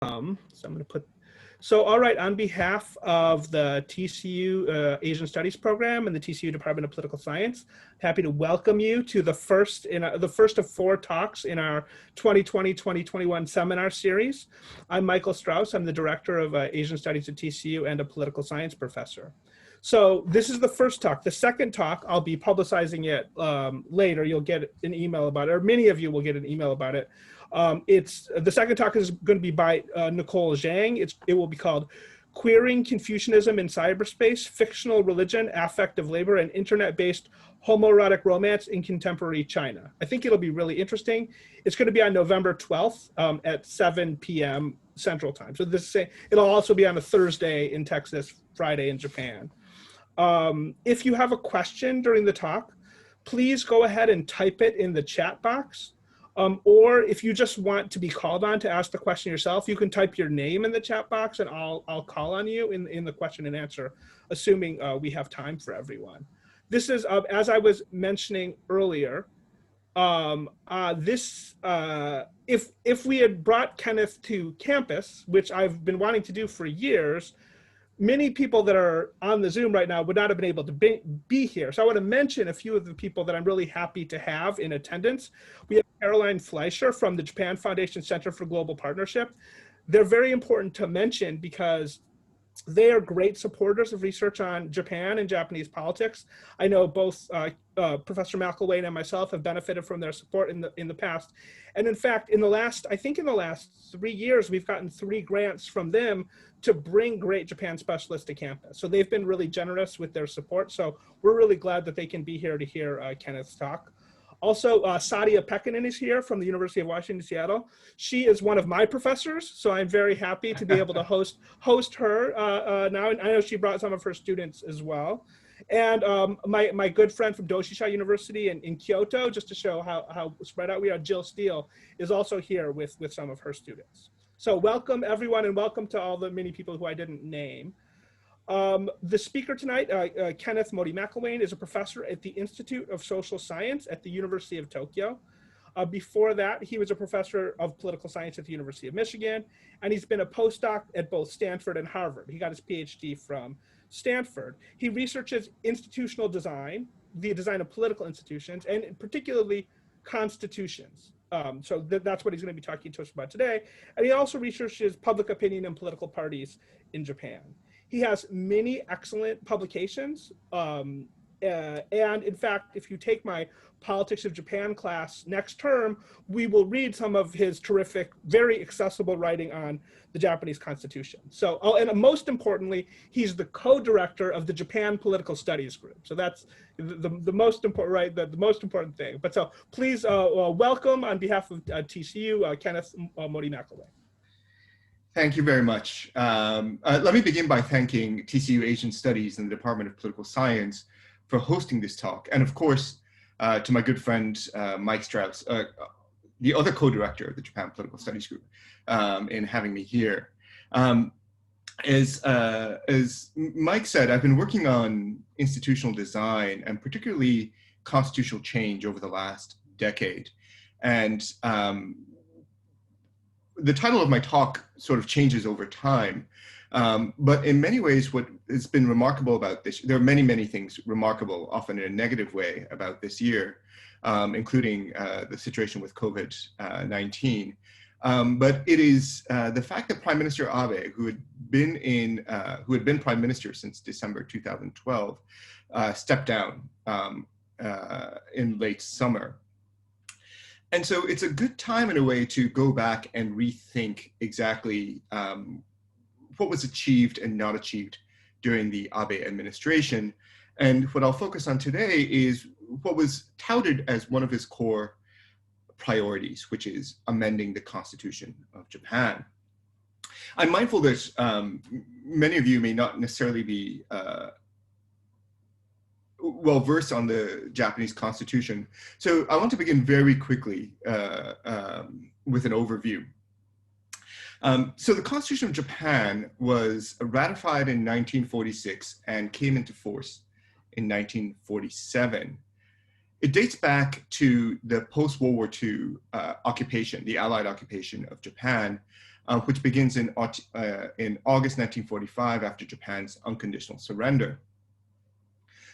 So I'm going to put, so all right, on behalf of the TCU Asian Studies program and the TCU Department of Political Science, happy to welcome you to the first of 4 talks in our 2020-2021 seminar series. I'm Michael Strauss. I'm the director of Asian Studies at TCU and a political science professor. So this is the first talk. The second talk, I'll be publicizing it later. You'll get an email about it, or many of you will get an email about it. The second talk is going to be by Nicole Zhang. It will be called Queering Confucianism in Cyberspace, Fictional Religion, Affective Labor, and Internet-Based Homoerotic Romance in Contemporary China. I think it'll be really interesting. It's going to be on November 12th at 7 p.m. Central Time. So it'll also be on a Thursday in Texas, Friday in Japan. If you have a question during the talk, please go ahead and type it in the chat box. Or if you just want to be called on to ask the question yourself, you can type your name in the chat box and I'll call on you in the question and answer, assuming we have time for everyone. This is, as I was mentioning earlier, if we had brought Kenneth to campus, which I've been wanting to do for years, many people that are on the Zoom right now would not have been able to be here. So I want to mention a few of the people that I'm really happy to have in attendance. We have Caroline Fleischer from the Japan Foundation Center for Global Partnership. They're very important to mention because they are great supporters of research on Japan and Japanese politics. I know both Professor McElwain and myself have benefited from their support in the past. And in fact, I think in the last 3 years, we've gotten 3 grants from them to bring great Japan specialists to campus. So they've been really generous with their support. So we're really glad that they can be here to hear Kenneth's talk. Also, Sadia Pekkanen is here from the University of Washington, Seattle. She is one of my professors, so I'm very happy to be able to host her now. And I know she brought some of her students as well. And my good friend from Doshisha University in Kyoto, just to show how spread out we are, Jill Steele, is also here with some of her students. So welcome everyone, and welcome to all the many people who I didn't name. The speaker tonight, Kenneth Mori McElwain, is a professor at the Institute of Social Science at the University of Tokyo. Before that, he was a professor of political science at the University of Michigan, and he's been a postdoc at both Stanford and Harvard. He got his PhD from Stanford. He researches institutional design, the design of political institutions, and particularly constitutions. So that's what he's going to be talking to us about today. And he also researches public opinion and political parties in Japan. He has many excellent publications. And in fact, if you take my Politics of Japan class next term, we will read some of his terrific, very accessible writing on the Japanese Constitution. So, and most importantly, he's the co-director of the Japan Political Studies Group. So that's the most important, right? The most important thing. But so please welcome on behalf of TCU, Kenneth Mori McElwain. Thank you very much. Let me begin by thanking TCU Asian Studies and the Department of Political Science for hosting this talk. And of course, to my good friend, Mike Strauss, the other co-director of the Japan Political Studies Group, in having me here. As Mike said, I've been working on institutional design and particularly constitutional change over the last decade. And the title of my talk sort of changes over time, but in many ways, what has been remarkable about this, there are many, many things remarkable, often in a negative way, about this year, including the situation with COVID-19. But it is the fact that Prime Minister Abe, who had been Prime Minister since December 2012, stepped down in late summer. And so it's a good time in a way to go back and rethink exactly what was achieved and not achieved during the Abe administration. And what I'll focus on today is what was touted as one of his core priorities, which is amending the Constitution of Japan. I'm mindful that many of you may not necessarily be well versed on the Japanese Constitution. So I want to begin very quickly with an overview. So the Constitution of Japan was ratified in 1946 and came into force in 1947. It dates back to the post-World War II occupation, the Allied occupation of Japan, which begins in August 1945 after Japan's unconditional surrender.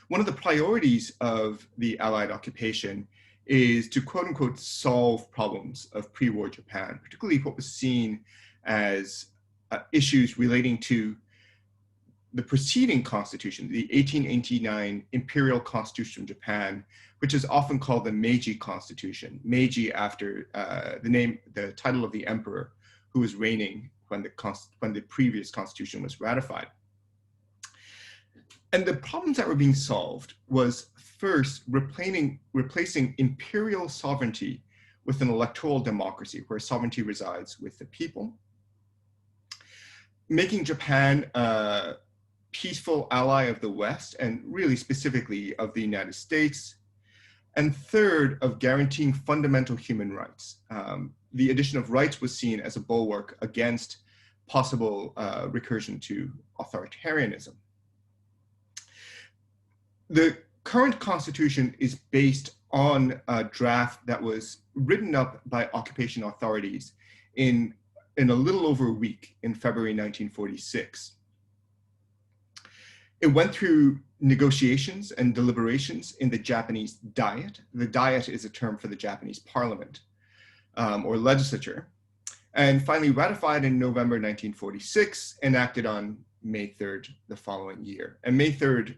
One of the priorities of the Allied occupation is to quote unquote solve problems of pre-war Japan, particularly what was seen as issues relating to the preceding constitution, the 1889 Imperial Constitution of Japan, which is often called the Meiji Constitution. Meiji after the title of the emperor who was reigning when the previous constitution was ratified. And the problems that were being solved was first replacing imperial sovereignty with an electoral democracy where sovereignty resides with the people, making Japan a peaceful ally of the West and really specifically of the United States, and third, of guaranteeing fundamental human rights. The addition of rights was seen as a bulwark against possible recursion to authoritarianism. The current constitution is based on a draft that was written up by occupation authorities in a little over a week in February 1946. It went through negotiations and deliberations in the Japanese Diet. The Diet is a term for the Japanese parliament or legislature, and finally ratified in November 1946, enacted on May 3rd the following year. And May 3rd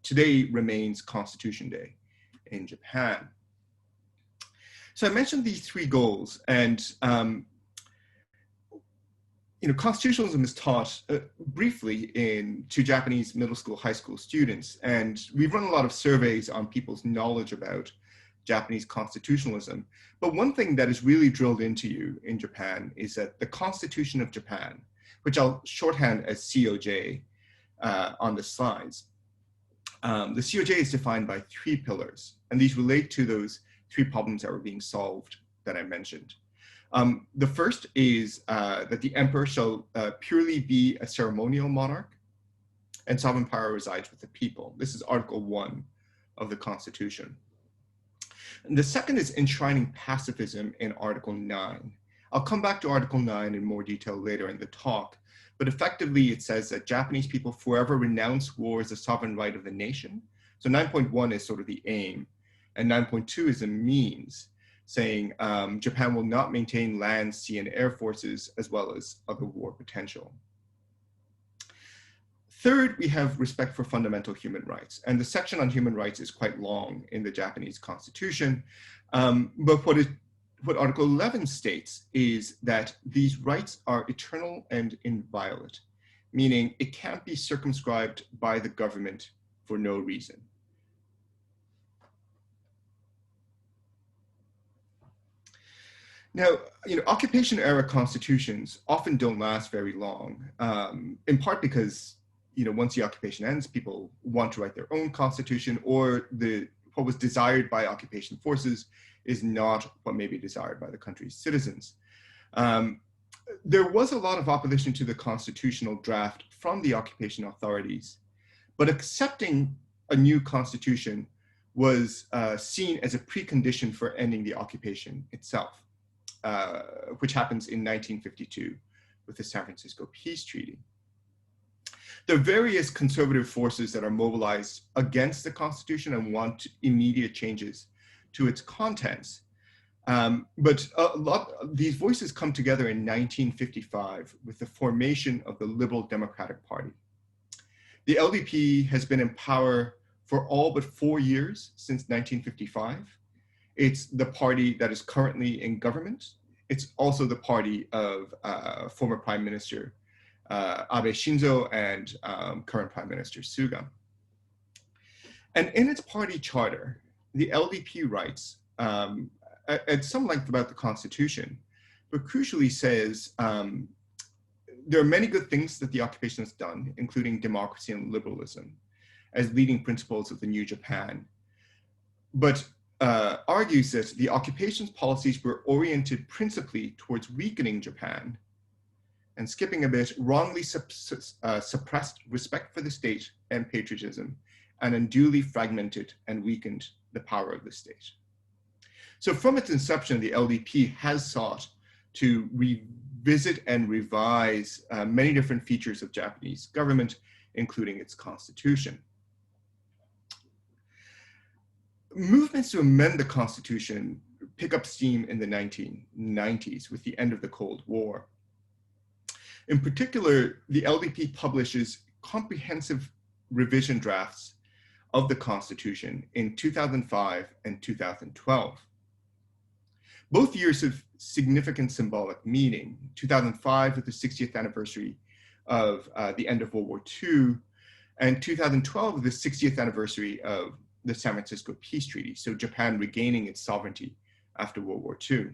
today remains Constitution Day in Japan. So I mentioned these three goals, and constitutionalism is taught briefly to Japanese middle school, high school students, and we've run a lot of surveys on people's knowledge about Japanese constitutionalism. But one thing that is really drilled into you in Japan is that the Constitution of Japan, which I'll shorthand as COJ on the slides, the COJ is defined by three pillars, and these relate to those three problems that were being solved that I mentioned. The first is that the emperor shall purely be a ceremonial monarch, and sovereign power resides with the people. This is Article 1 of the Constitution. And the second is enshrining pacifism in Article 9. I'll come back to Article 9 in more detail later in the talk, but effectively it says that Japanese people forever renounce war as a sovereign right of the nation. So 9.1 is sort of the aim, and 9.2 is a means, saying Japan will not maintain land, sea, and air forces, as well as other war potential. Third, we have respect for fundamental human rights. And the section on human rights is quite long in the Japanese Constitution. But what Article 11 states is that these rights are eternal and inviolate, meaning it can't be circumscribed by the government for no reason. Now, occupation era constitutions often don't last very long, in part because, once the occupation ends, people want to write their own constitution, or what was desired by occupation forces is not what may be desired by the country's citizens. There was a lot of opposition to the constitutional draft from the occupation authorities, but accepting a new constitution was seen as a precondition for ending the occupation itself, which happens in 1952 with the San Francisco Peace Treaty. There are various conservative forces that are mobilized against the Constitution and want immediate changes to its contents. But these voices come together in 1955 with the formation of the Liberal Democratic Party. The LDP has been in power for all but 4 years since 1955. It's the party that is currently in government. It's also the party of former Prime Minister Abe Shinzo and current Prime Minister Suga. And in its party charter, the LDP writes at some length about the Constitution, but crucially says there are many good things that the occupation has done, including democracy and liberalism, as leading principles of the new Japan, but argues that the occupation's policies were oriented principally towards weakening Japan, and skipping a bit, wrongly suppressed respect for the state and patriotism, and unduly fragmented and weakened the power of the state. So from its inception, the LDP has sought to visit and revise many different features of Japanese government, including its constitution. Movements to amend the constitution pick up steam in the 1990s with the end of the Cold War. In particular, the LDP publishes comprehensive revision drafts of the Constitution in 2005 and 2012. Both years have significant symbolic meaning. 2005 with the 60th anniversary of the end of World War II, and 2012 with the 60th anniversary of the San Francisco Peace Treaty, so Japan regaining its sovereignty after World War II.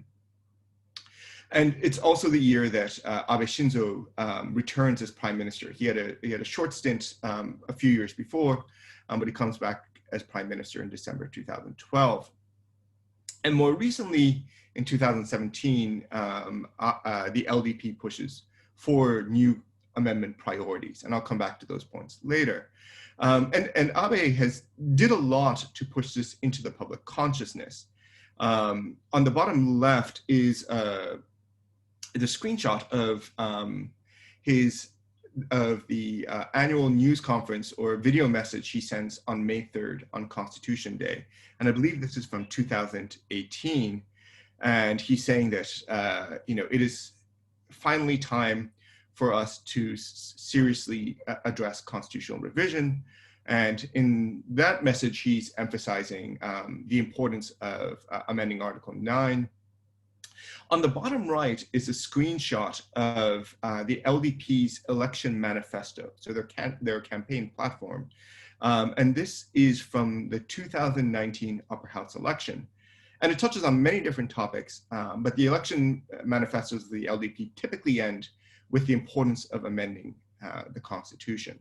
And it's also the year that Abe Shinzo returns as prime minister. He had a short stint a few years before, but he comes back as prime minister in December 2012. And more recently, in 2017, the LDP pushes for new amendment priorities, and I'll come back to those points later. And Abe did a lot to push this into the public consciousness. On the bottom left is the screenshot of the annual news conference or video message he sends on May 3rd on Constitution Day. And I believe this is from 2018. And he's saying that, it is finally time for us to seriously address constitutional revision. And in that message, he's emphasizing the importance of amending Article 9. On the bottom right is a screenshot of the LDP's election manifesto, so their campaign platform. And this is from the 2019 Upper House election. And it touches on many different topics, but the election manifestos of the LDP typically end with the importance of amending the Constitution.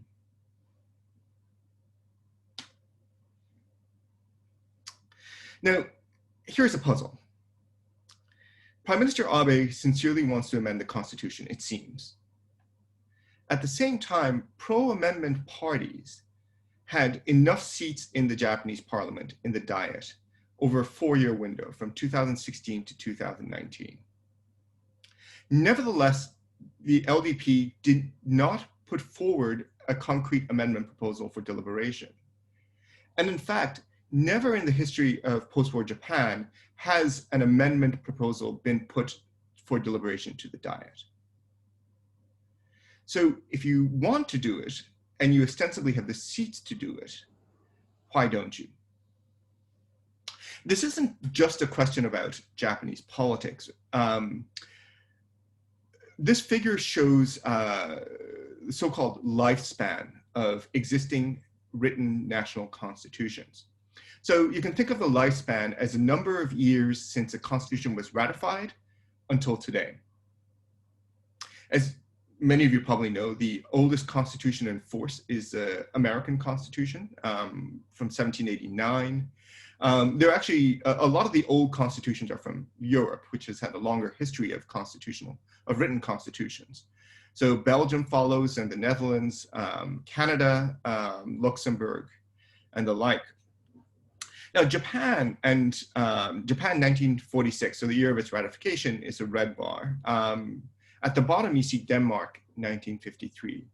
Now, here's a puzzle. Prime Minister Abe sincerely wants to amend the Constitution, it seems. At the same time, pro-amendment parties had enough seats in the Japanese parliament, in the Diet, over a 4-year window from 2016 to 2019. Nevertheless, the LDP did not put forward a concrete amendment proposal for deliberation. And in fact, never in the history of post-war Japan has an amendment proposal been put for deliberation to the Diet. So if you want to do it, and you ostensibly have the seats to do it, why don't you? This isn't just a question about Japanese politics. This figure shows the so-called lifespan of existing written national constitutions. So you can think of the lifespan as a number of years since a constitution was ratified until today. As many of you probably know, the oldest constitution in force is the American Constitution from 1789. There are actually, a lot of the old constitutions are from Europe, which has had a longer history of written constitutions. So Belgium follows, and the Netherlands, Canada, Luxembourg, and the like. Now, Japan 1946, so the year of its ratification, is a red bar. At the bottom, you see Denmark, 1953.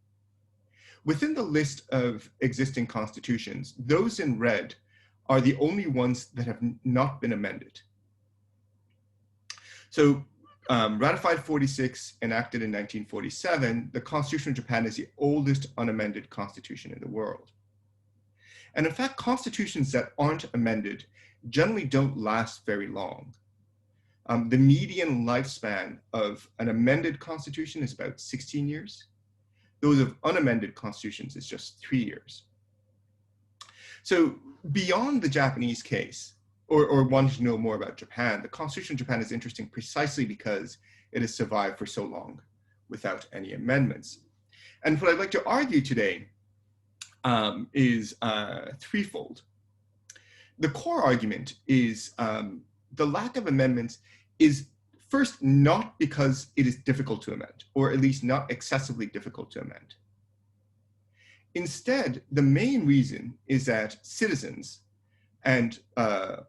Within the list of existing constitutions, those in red are the only ones that have not been amended. So ratified 46, enacted in 1947, the Constitution of Japan is the oldest unamended constitution in the world. And in fact, constitutions that aren't amended generally don't last very long. The median lifespan of an amended constitution is about 16 years. Those of unamended constitutions is just 3 years. So beyond the Japanese case, or wanting to know more about Japan, the Constitution of Japan is interesting precisely because it has survived for so long without any amendments. And what I'd like to argue today is threefold. The core argument is the lack of amendments is first not because it is difficult to amend, or at least not excessively difficult to amend. Instead, the main reason is that citizens and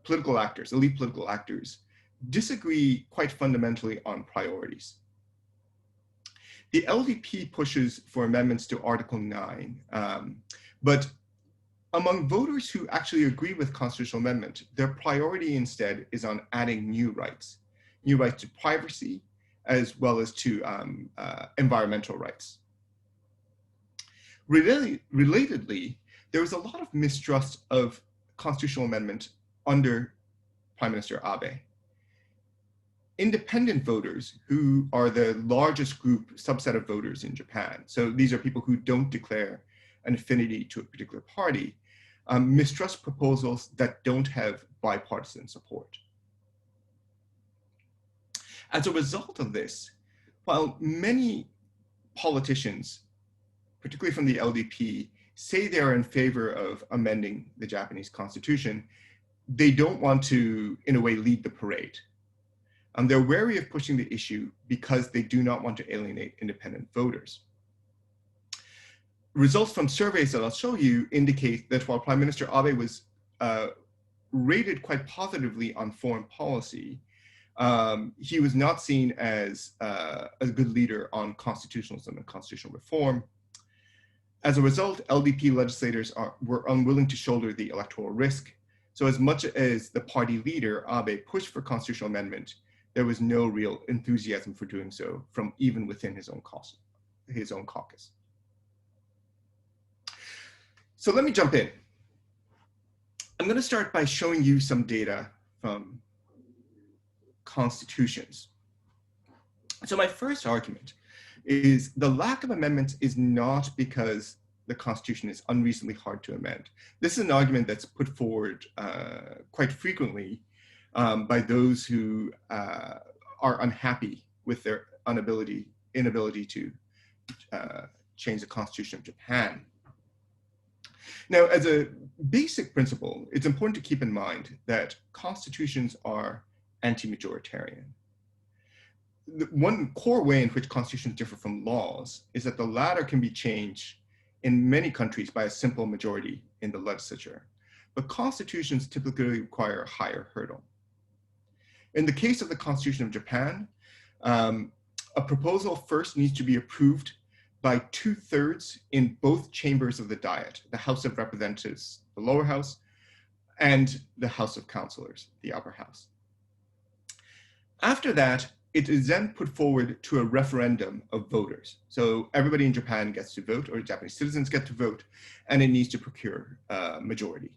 political actors, elite political actors, disagree quite fundamentally on priorities. The LDP pushes for amendments to Article 9, but among voters who actually agree with constitutional amendment, their priority instead is on adding new rights to privacy, as well as to environmental rights. Relatedly, there was a lot of mistrust of constitutional amendment under Prime Minister Abe. Independent voters, who are the largest subset of voters in Japan, so these are people who don't declare an affinity to a particular party, mistrust proposals that don't have bipartisan support. As a result of this, while many politicians, particularly from the LDP, say they are in favor of amending the Japanese constitution, they don't want to, in a way, lead the parade. They're wary of pushing the issue because they do not want to alienate independent voters. Results from surveys that I'll show you indicate that while Prime Minister Abe was rated quite positively on foreign policy, he was not seen as a good leader on constitutionalism and constitutional reform. As a result, LDP legislators were unwilling to shoulder the electoral risk. So as much as the party leader, Abe, pushed for constitutional amendment, there was no real enthusiasm for doing so from even within his own caucus. So let me jump in. I'm going to start by showing you some data from constitutions. So my first argument is the lack of amendments is not because the Constitution is unreasonably hard to amend. This is an argument that's put forward quite frequently by those who are unhappy with their inability to change the Constitution of Japan. Now, as a basic principle, it's important to keep in mind that constitutions are anti-majoritarian. The one core way in which constitutions differ from laws is that the latter can be changed in many countries by a simple majority in the legislature, but constitutions typically require a higher hurdle. In the case of the Constitution of Japan, a proposal first needs to be approved by 2/3 in both chambers of the Diet, the House of Representatives, the lower house, and the House of Councillors, the upper house. After that, it is then put forward to a referendum of voters. So everybody in Japan gets to vote, or Japanese citizens get to vote, and it needs to procure a majority.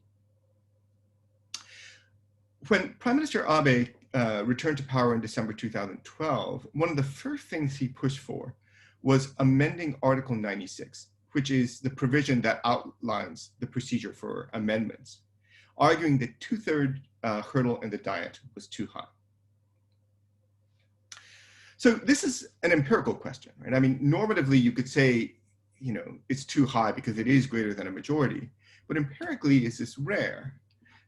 When Prime Minister Abe returned to power in December 2012, one of the first things he pushed for was amending Article 96, which is the provision that outlines the procedure for amendments, arguing that 2/3 hurdle in the Diet was too high. So this is an empirical question, right? I mean, normatively, you could say, it's too high because it is greater than a majority, but empirically, is this rare?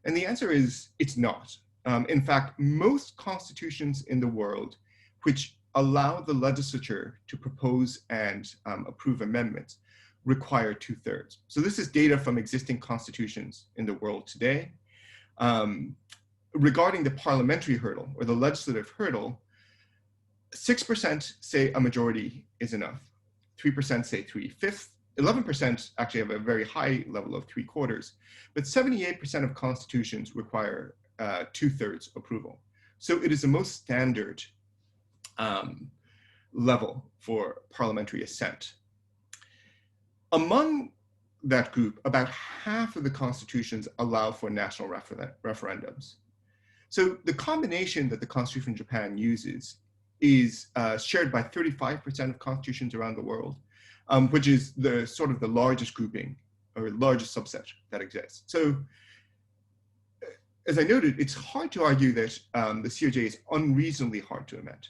And the answer is, it's not. In fact, most constitutions in the world which allow the legislature to propose and approve amendments require 2/3. So this is data from existing constitutions in the world today. Regarding the parliamentary hurdle or the legislative hurdle, 6% say a majority is enough, 3% say 3/5, 11% actually have a very high level of 3/4, but 78% of constitutions require 2/3 approval. So it is the most standard level for parliamentary assent. Among that group, about half of the constitutions allow for national referendums. So the combination that the Constitution of Japan uses is shared by 35% of constitutions around the world, which is the sort of the largest grouping or largest subset that exists. So as I noted, it's hard to argue that the COJ is unreasonably hard to amend.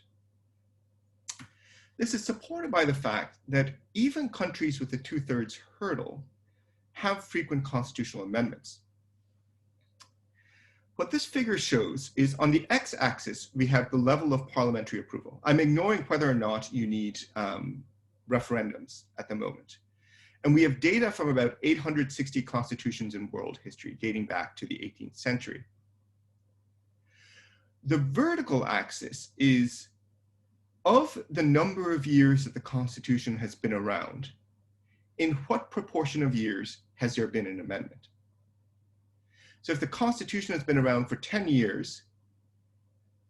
This is supported by the fact that even countries with the 2/3 hurdle have frequent constitutional amendments. What this figure shows is on the x-axis, we have the level of parliamentary approval. I'm ignoring whether or not you need referendums at the moment. And we have data from about 860 constitutions in world history, dating back to the 18th century. The vertical axis is of the number of years that the Constitution has been around, in what proportion of years has there been an amendment? So if the Constitution has been around for 10 years,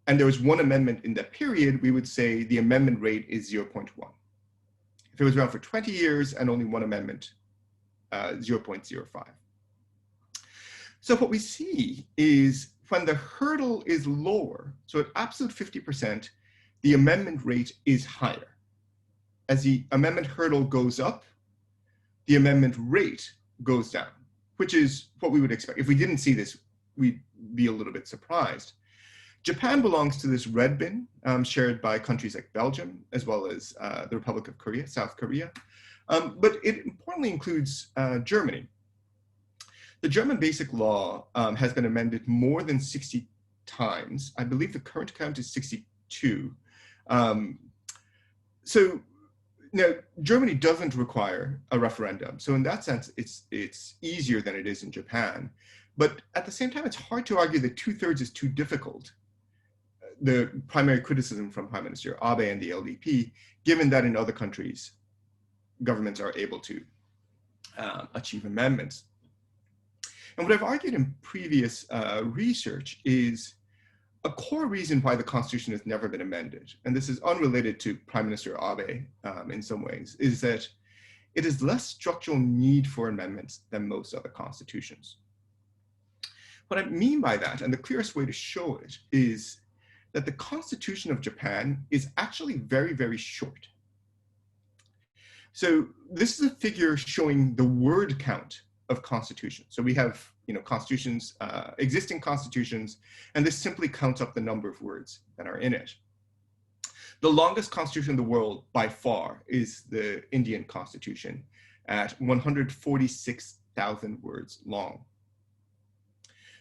and there was one amendment in that period, we would say the amendment rate is 0.1. If it was around for 20 years and only one amendment, 0.05. So what we see is when the hurdle is lower, so at absolute 50%, the amendment rate is higher. As the amendment hurdle goes up, the amendment rate goes down, which is what we would expect. If we didn't see this, we'd be a little bit surprised. Japan belongs to this red bin shared by countries like Belgium, as well as the Republic of Korea, South Korea. But it importantly includes Germany. The German Basic Law has been amended more than 60 times. I believe the current count is 62. So now Germany doesn't require a referendum. So in that sense, it's easier than it is in Japan. But at the same time, it's hard to argue that 2/3 is too difficult. The primary criticism from Prime Minister Abe and the LDP, given that in other countries, governments are able to achieve amendments. And what I've argued in previous research is a core reason why the Constitution has never been amended, and this is unrelated to Prime Minister Abe in some ways, is that it has less structural need for amendments than most other constitutions. What I mean by that, and the clearest way to show it, is that the Constitution of Japan is actually very, very short. So this is a figure showing the word count of constitutions. So we have, constitutions, existing constitutions, and this simply counts up the number of words that are in it. The longest constitution in the world by far is the Indian Constitution at 146,000 words long.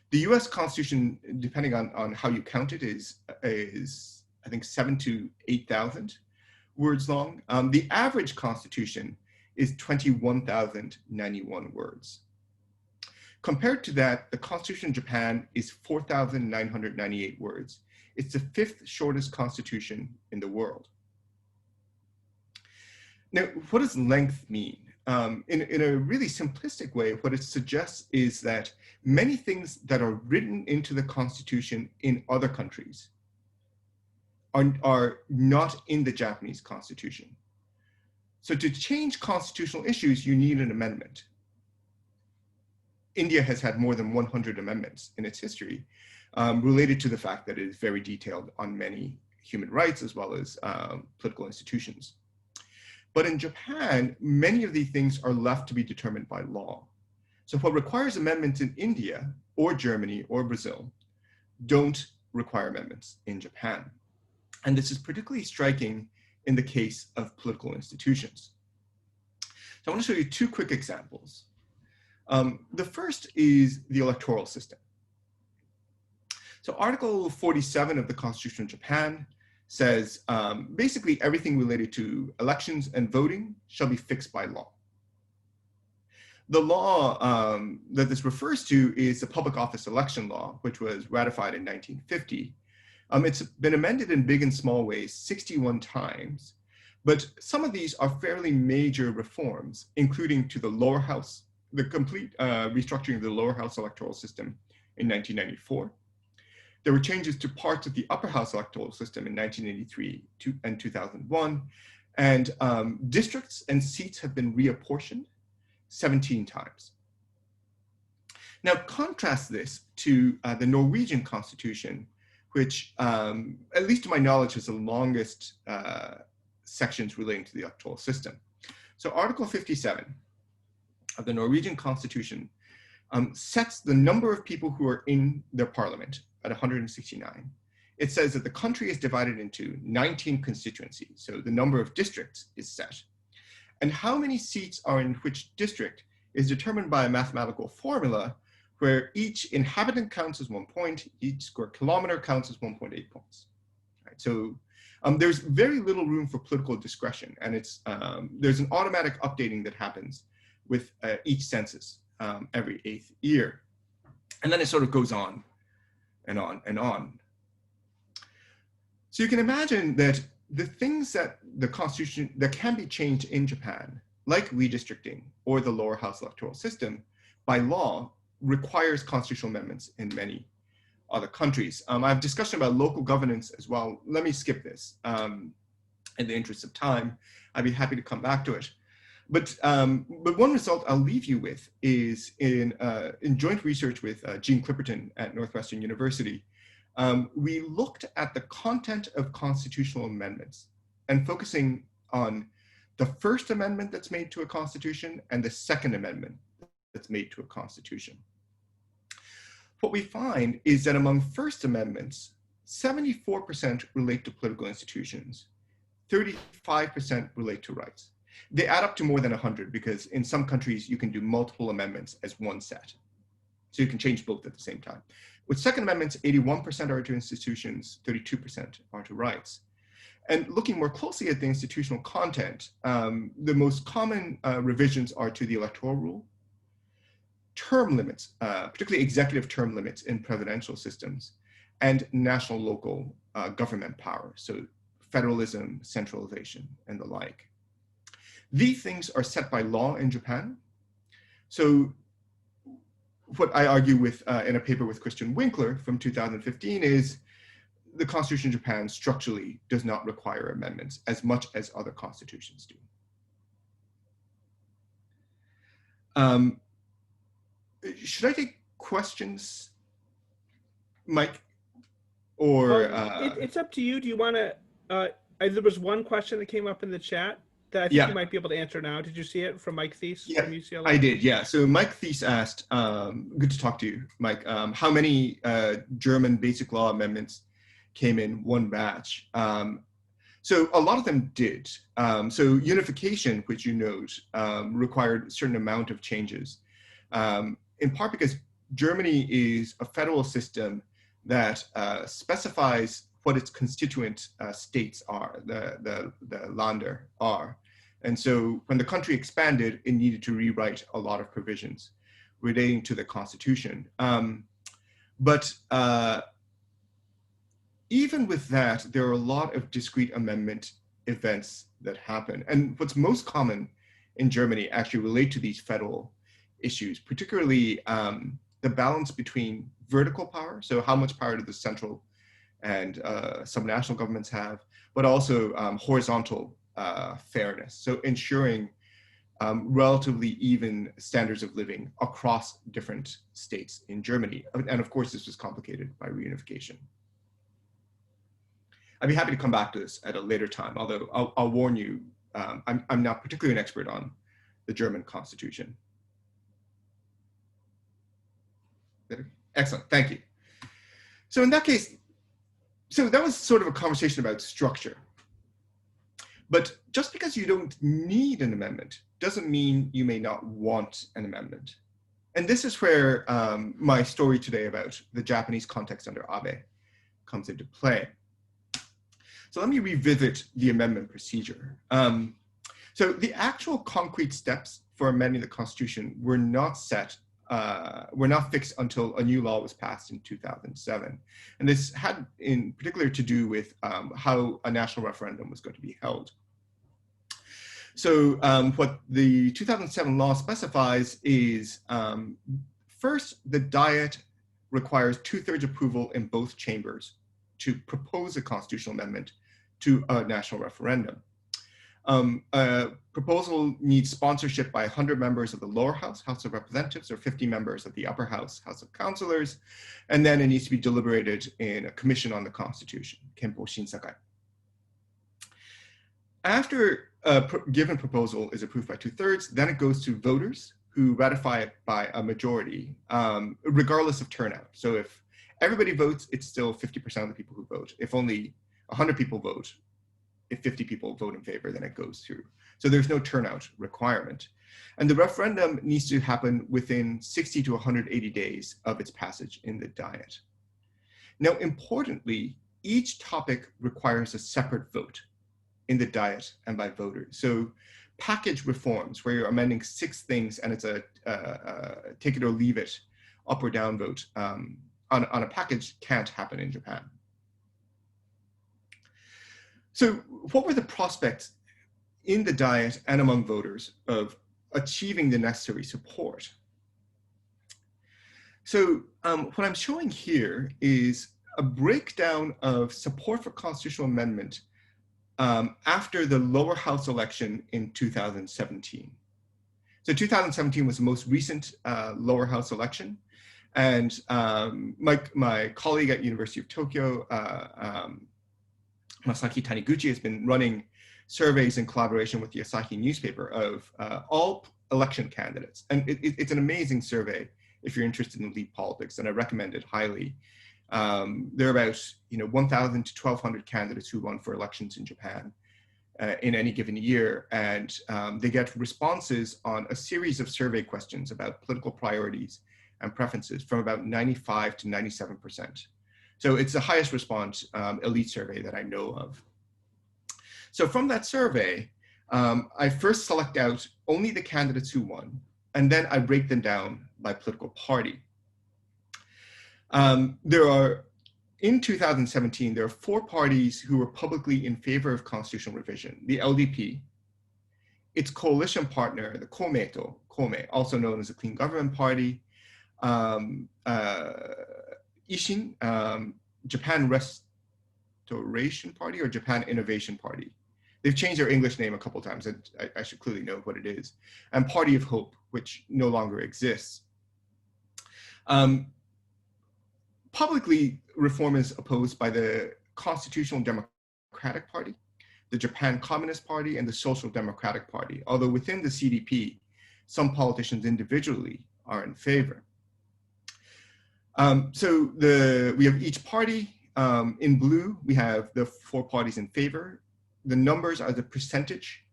The US Constitution, depending on how you count it, is I think 7,000 to 8,000 words long. The average Constitution is 21,091 words. Compared to that, the Constitution in Japan is 4,998 words. It's the 5th shortest constitution in the world. Now, what does length mean? In a really simplistic way, what it suggests is that many things that are written into the Constitution in other countries are not in the Japanese Constitution. So to change constitutional issues, you need an amendment. India has had more than 100 amendments in its history related to the fact that it is very detailed on many human rights as well as political institutions. But in Japan, many of these things are left to be determined by law. So what requires amendments in India or Germany or Brazil don't require amendments in Japan. And this is particularly striking in the case of political institutions. So I want to show you 2 quick examples. The first is the electoral system. So Article 47 of the Constitution of Japan says basically everything related to elections and voting shall be fixed by law. The law that this refers to is the Public Office Election Law, which was ratified in 1950. It's been amended in big and small ways 61 times, but some of these are fairly major reforms, including to the lower house, the complete restructuring of the lower house electoral system in 1994. There were changes to parts of the upper house electoral system in 1983 and 2001, and districts and seats have been reapportioned 17 times. Now contrast this to the Norwegian Constitution, which, at least to my knowledge, has the longest sections relating to the electoral system. So Article 57 of the Norwegian Constitution sets the number of people who are in their parliament at 169. It says that the country is divided into 19 constituencies, so the number of districts is set. And how many seats are in which district is determined by a mathematical formula where each inhabitant counts as 1 point, each square kilometer counts as 1.8 points. Right? So there's very little room for political discretion, and there's an automatic updating that happens with each census every 8th year. And then it sort of goes on and on and on. So you can imagine that the things that the Constitution that can be changed in Japan, like redistricting or the lower house electoral system, by law requires constitutional amendments in many other countries. I have discussion about local governance as well. Let me skip this in the interest of time. I'd be happy to come back to it. But one result I'll leave you with is in joint research with Jean Clipperton at Northwestern University, we looked at the content of constitutional amendments and focusing on the First Amendment that's made to a constitution and the Second Amendment that's made to a constitution. What we find is that among First Amendments, 74% relate to political institutions, 35% relate to rights. They add up to more than 100 because in some countries you can do multiple amendments as one set. So you can change both at the same time. With Second Amendments, 81% are to institutions, 32% are to rights. And looking more closely at the institutional content, the most common revisions are to the electoral rule, term limits, particularly executive term limits in presidential systems, and national local government power, so federalism, centralization, and the like. These things are set by law in Japan. So what I argue with in a paper with Christian Winkler from 2015 is the Constitution of Japan structurally does not require amendments as much as other constitutions do. Should I take questions, Mike? Or it's up to you. Do you want to? There was one question that came up in the chat that I think you might be able to answer now. Did you see it from Mike Thies from UCLA? I did. Yeah. So Mike Thies asked, "Good to talk to you, Mike. How many German basic law amendments came in one batch?" So a lot of them did. So unification, which you note, required a certain amount of changes, in part because Germany is a federal system that specifies what its constituent states are, the Länder are. And so when the country expanded, it needed to rewrite a lot of provisions relating to the Constitution. But even with that, there are a lot of discrete amendment events that happen. And what's most common in Germany actually relate to these federal issues, particularly the balance between vertical power, so how much power do the central and subnational governments have, but also horizontal fairness. So ensuring relatively even standards of living across different states in Germany. And of course, this was complicated by reunification. I'd be happy to come back to this at a later time, although I'll warn you, I'm not particularly an expert on the German Constitution. Excellent, thank you. So in that case, so that was sort of a conversation about structure. But just because you don't need an amendment doesn't mean you may not want an amendment. And this is where my story today about the Japanese context under Abe comes into play. So let me revisit the amendment procedure. So the actual concrete steps for amending the Constitution were not fixed until a new law was passed in 2007. And this had in particular to do with how a national referendum was going to be held. So what the 2007 law specifies is, first, the Diet requires 2/3 approval in both chambers to propose a constitutional amendment to a national referendum. A proposal needs sponsorship by 100 members of the lower house, House of Representatives, or 50 members of the upper house, House of Councilors, and then it needs to be deliberated in a commission on the Constitution, Kenpo Shinsakai. After a given proposal is approved by 2/3, then it goes to voters who ratify it by a majority, regardless of turnout. So if everybody votes, it's still 50% of the people who vote. If only 100 people vote, if 50 people vote in favor, then it goes through. So there's no turnout requirement. And the referendum needs to happen within 60 to 180 days of its passage in the Diet. Now, importantly, each topic requires a separate vote in the Diet and by voters. So package reforms, where you're amending 6 things and it's a take it or leave it, up or down vote on a package, can't happen in Japan. So what were the prospects in the Diet and among voters of achieving the necessary support? So what I'm showing here is a breakdown of support for constitutional amendment after the lower house election in 2017. So 2017 was the most recent lower house election. And my colleague at University of Tokyo, Masaki Taniguchi, has been running surveys in collaboration with the Asahi newspaper of all election candidates. And it's an amazing survey if you're interested in elite politics, and I recommend it highly. There are about 1,000 to 1,200 candidates who run for elections in Japan in any given year, and they get responses on a series of survey questions about political priorities and preferences from about 95 to 97%. So it's the highest response elite survey that I know of. So from that survey, I first select out only the candidates who won, and then I break them down by political party. In 2017, there are 4 parties who were publicly in favor of constitutional revision: the LDP, its coalition partner, the Kome, also known as the Clean Government Party, Ishin, Japan Restoration Party, or Japan Innovation Party. They've changed their English name a couple of times. I should clearly know what it is. And Party of Hope, which no longer exists. Publicly, reform is opposed by the Constitutional Democratic Party, the Japan Communist Party, and the Social Democratic Party, although within the CDP, some politicians individually are in favor. So we have each party. In blue, we have the 4 parties in favor. The numbers are the percentage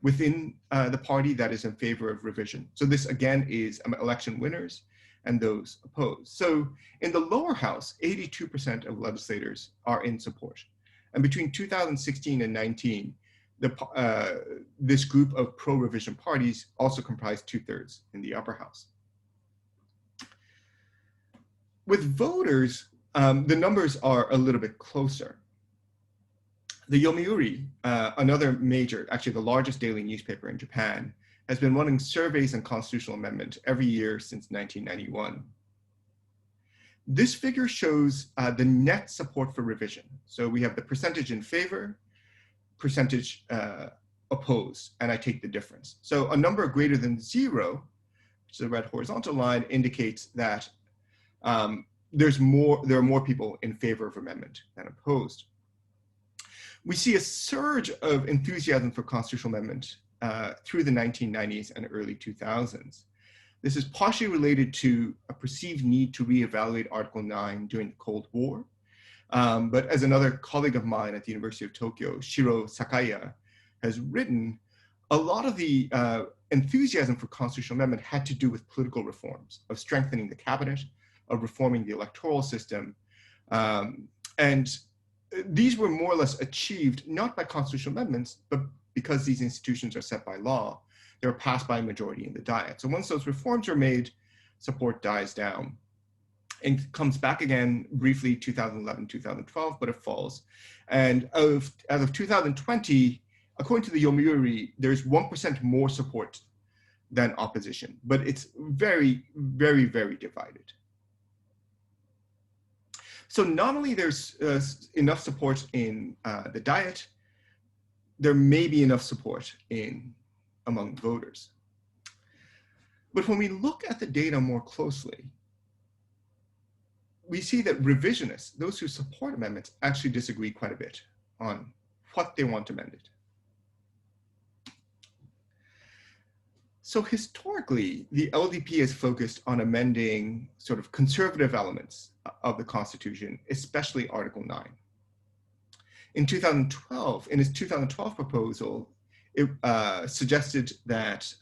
within the party that is in favor of revision. So this, again, is election winners and those opposed. So in the lower house, 82% of legislators are in support. And between 2016 and 19, this group of pro-revision parties also comprised 2/3 in the upper house. With voters, the numbers are a little bit closer. The Yomiuri, another major, actually the largest daily newspaper in Japan, has been running surveys on constitutional amendment every year since 1991. This figure shows the net support for revision. So we have the percentage in favor, percentage opposed, and I take the difference. So a number greater than 0, which is the red horizontal line, indicates that there are more people in favor of amendment than opposed. We see a surge of enthusiasm for constitutional amendment through the 1990s and early 2000s. This is partially related to a perceived need to reevaluate Article 9 during the Cold War. But as another colleague of mine at the University of Tokyo, Shiro Sakaya, has written, a lot of the enthusiasm for constitutional amendment had to do with political reforms, of strengthening the cabinet, of reforming the electoral system. And these were more or less achieved not by constitutional amendments, but because these institutions are set by law. They were passed by a majority in the Diet. So once those reforms are made, support dies down and comes back again briefly 2011, 2012, but it falls. And as of 2020, according to the Yomiuri, there's 1% more support than opposition, but it's very, very, very divided. So not only there's enough support in the Diet, there may be enough support among voters. But when we look at the data more closely, we see that revisionists, those who support amendments, actually disagree quite a bit on what they want amended. So historically, the LDP has focused on amending sort of conservative elements of the Constitution, especially Article 9. In 2012, in its 2012 proposal, it suggested that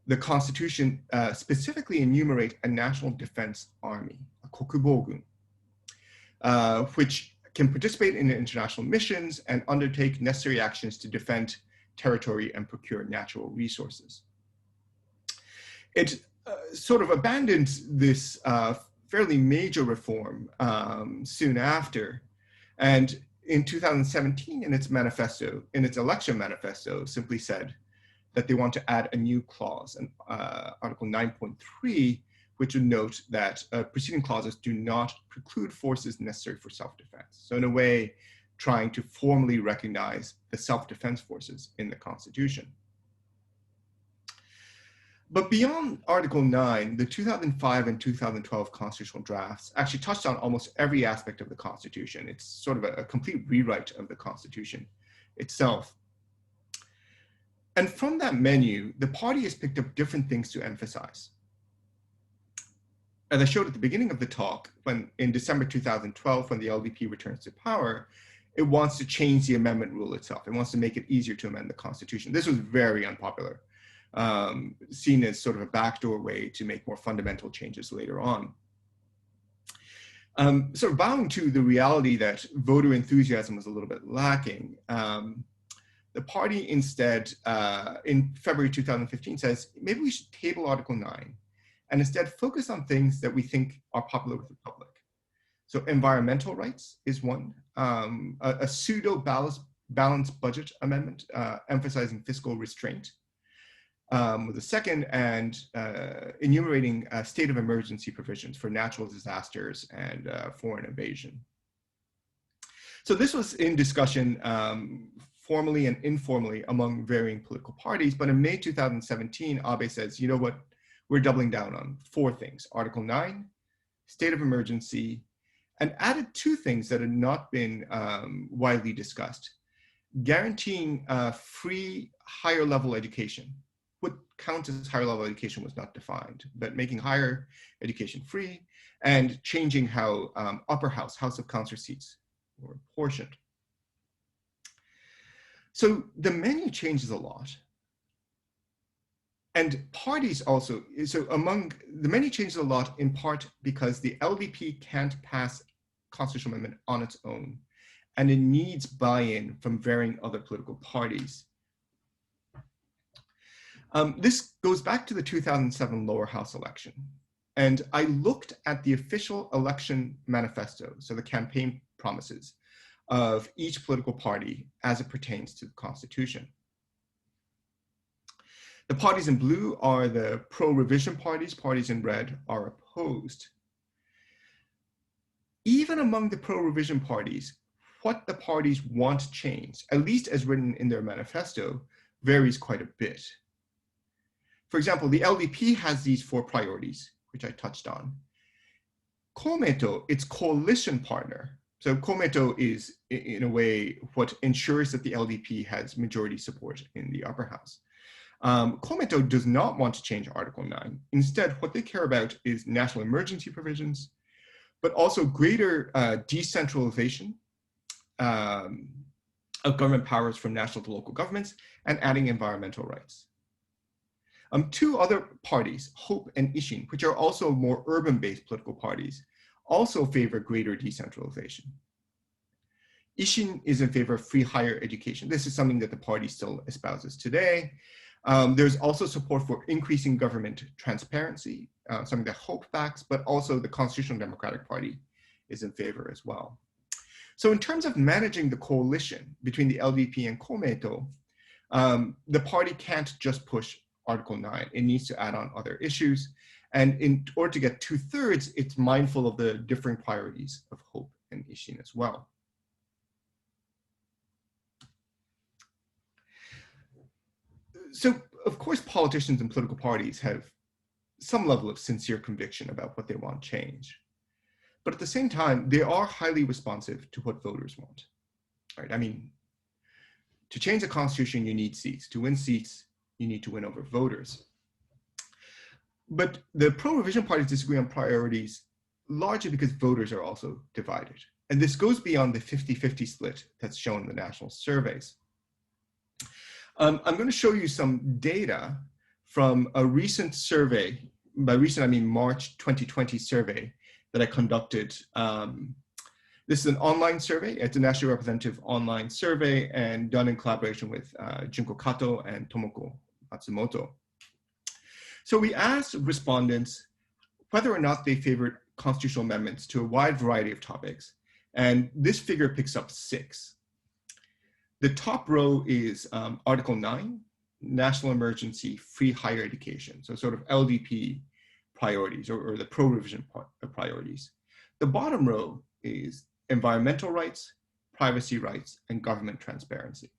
the Constitution specifically enumerate a national defense army, a kokubogun, which can participate in international missions and undertake necessary actions to defend territory and procure natural resources. It sort of abandoned this fairly major reform soon after, and in 2017, in its manifesto, in its election manifesto, simply said that they want to add a new clause, Article 9.3, which would note that preceding clauses do not preclude forces necessary for self-defense. So in a way, trying to formally recognize the self-defense forces in the Constitution. But beyond Article 9, the 2005 and 2012 constitutional drafts actually touched on almost every aspect of the Constitution. It's sort of a complete rewrite of the Constitution itself. And from that menu, the party has picked up different things to emphasize. As I showed at the beginning of the talk, in December 2012, when the LDP returns to power, it wants to change the amendment rule itself. It wants to make it easier to amend the Constitution. This was very unpopular, seen as sort of a backdoor way to make more fundamental changes later on. Sort of bowing to the reality that voter enthusiasm was a little bit lacking, the party instead, in February 2015, says, maybe we should table Article 9 and instead focus on things that we think are popular with the public. So environmental rights is one, a pseudo-balanced budget amendment emphasizing fiscal restraint was the second, and enumerating state of emergency provisions for natural disasters and foreign invasion. So this was in discussion formally and informally among varying political parties, but in May 2017, Abe says, you know what, we're doubling down on 4 things: Article 9, state of emergency, and added 2 things that had not been widely discussed: guaranteeing free higher level education. What counts as higher level education was not defined, but making higher education free, and changing how upper house, House of Councillor seats were apportioned. So the menu changes a lot. And parties also, so among the menu changes a lot in part because the LDP can't pass constitutional amendment on its own, and it needs buy-in from varying other political parties. This goes back to the 2007 lower house election. And I looked at the official election manifesto, so the campaign promises of each political party as it pertains to the Constitution. The parties in blue are the pro-revision parties. Parties in red are opposed. Even among the pro-revision parties, what the parties want changed, at least as written in their manifesto, varies quite a bit. For example, the LDP has these 4 priorities, which I touched on. Komeito, its coalition partner. So Komeito is, in a way, what ensures that the LDP has majority support in the upper house. Komeito does not want to change Article 9. Instead, what they care about is national emergency provisions, but also greater decentralization of government powers from national to local governments, and adding environmental rights. 2 other parties, Hope and Ishin, which are also more urban-based political parties, also favor greater decentralization. Ishin is in favor of free higher education. This is something that the party still espouses today. There's also support for increasing government transparency, something that Hope backs, but also the Constitutional Democratic Party is in favor as well. So in terms of managing the coalition between the LDP and Komeito, the party can't just push Article 9. It needs to add on other issues. And in order to get 2/3, it's mindful of the differing priorities of Hope and Ishin as well. So, of course, politicians and political parties have some level of sincere conviction about what they want change. But at the same time, they are highly responsive to what voters want. Right? I mean, to change the Constitution, you need seats. To win seats, you need to win over voters. But the pro-revision parties disagree on priorities largely because voters are also divided. And this goes beyond the 50-50 split that's shown in the national surveys. I'm going to show you some data from a recent survey. By recent, I mean March 2020 survey that I conducted. This is an online survey. It's a nationally representative online survey and done in collaboration with Junko Kato and Tomoko Matsumoto. So we asked respondents whether or not they favored constitutional amendments to a wide variety of topics And this figure picks up 6. The top row is Article 9, National Emergency Free Higher Education, so sort of LDP priorities or the pro-revision priorities. The bottom row is environmental rights, privacy rights, and government transparency.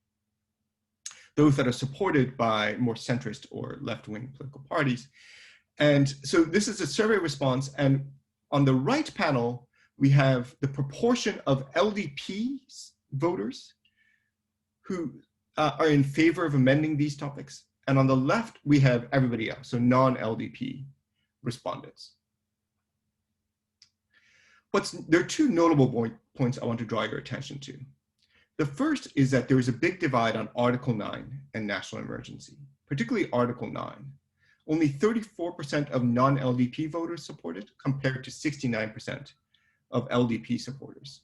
Those that are supported by more centrist or left-wing political parties. And so this is a survey response, and on the right panel, we have the proportion of LDP voters who are in favor of amending these topics. And on the left, we have everybody else, so non-LDP respondents. There are 2 notable points I want to draw your attention to. The first is that there is a big divide on Article 9 and national emergency, particularly Article 9. Only 34% of non-LDP voters support it, compared to 69% of LDP supporters.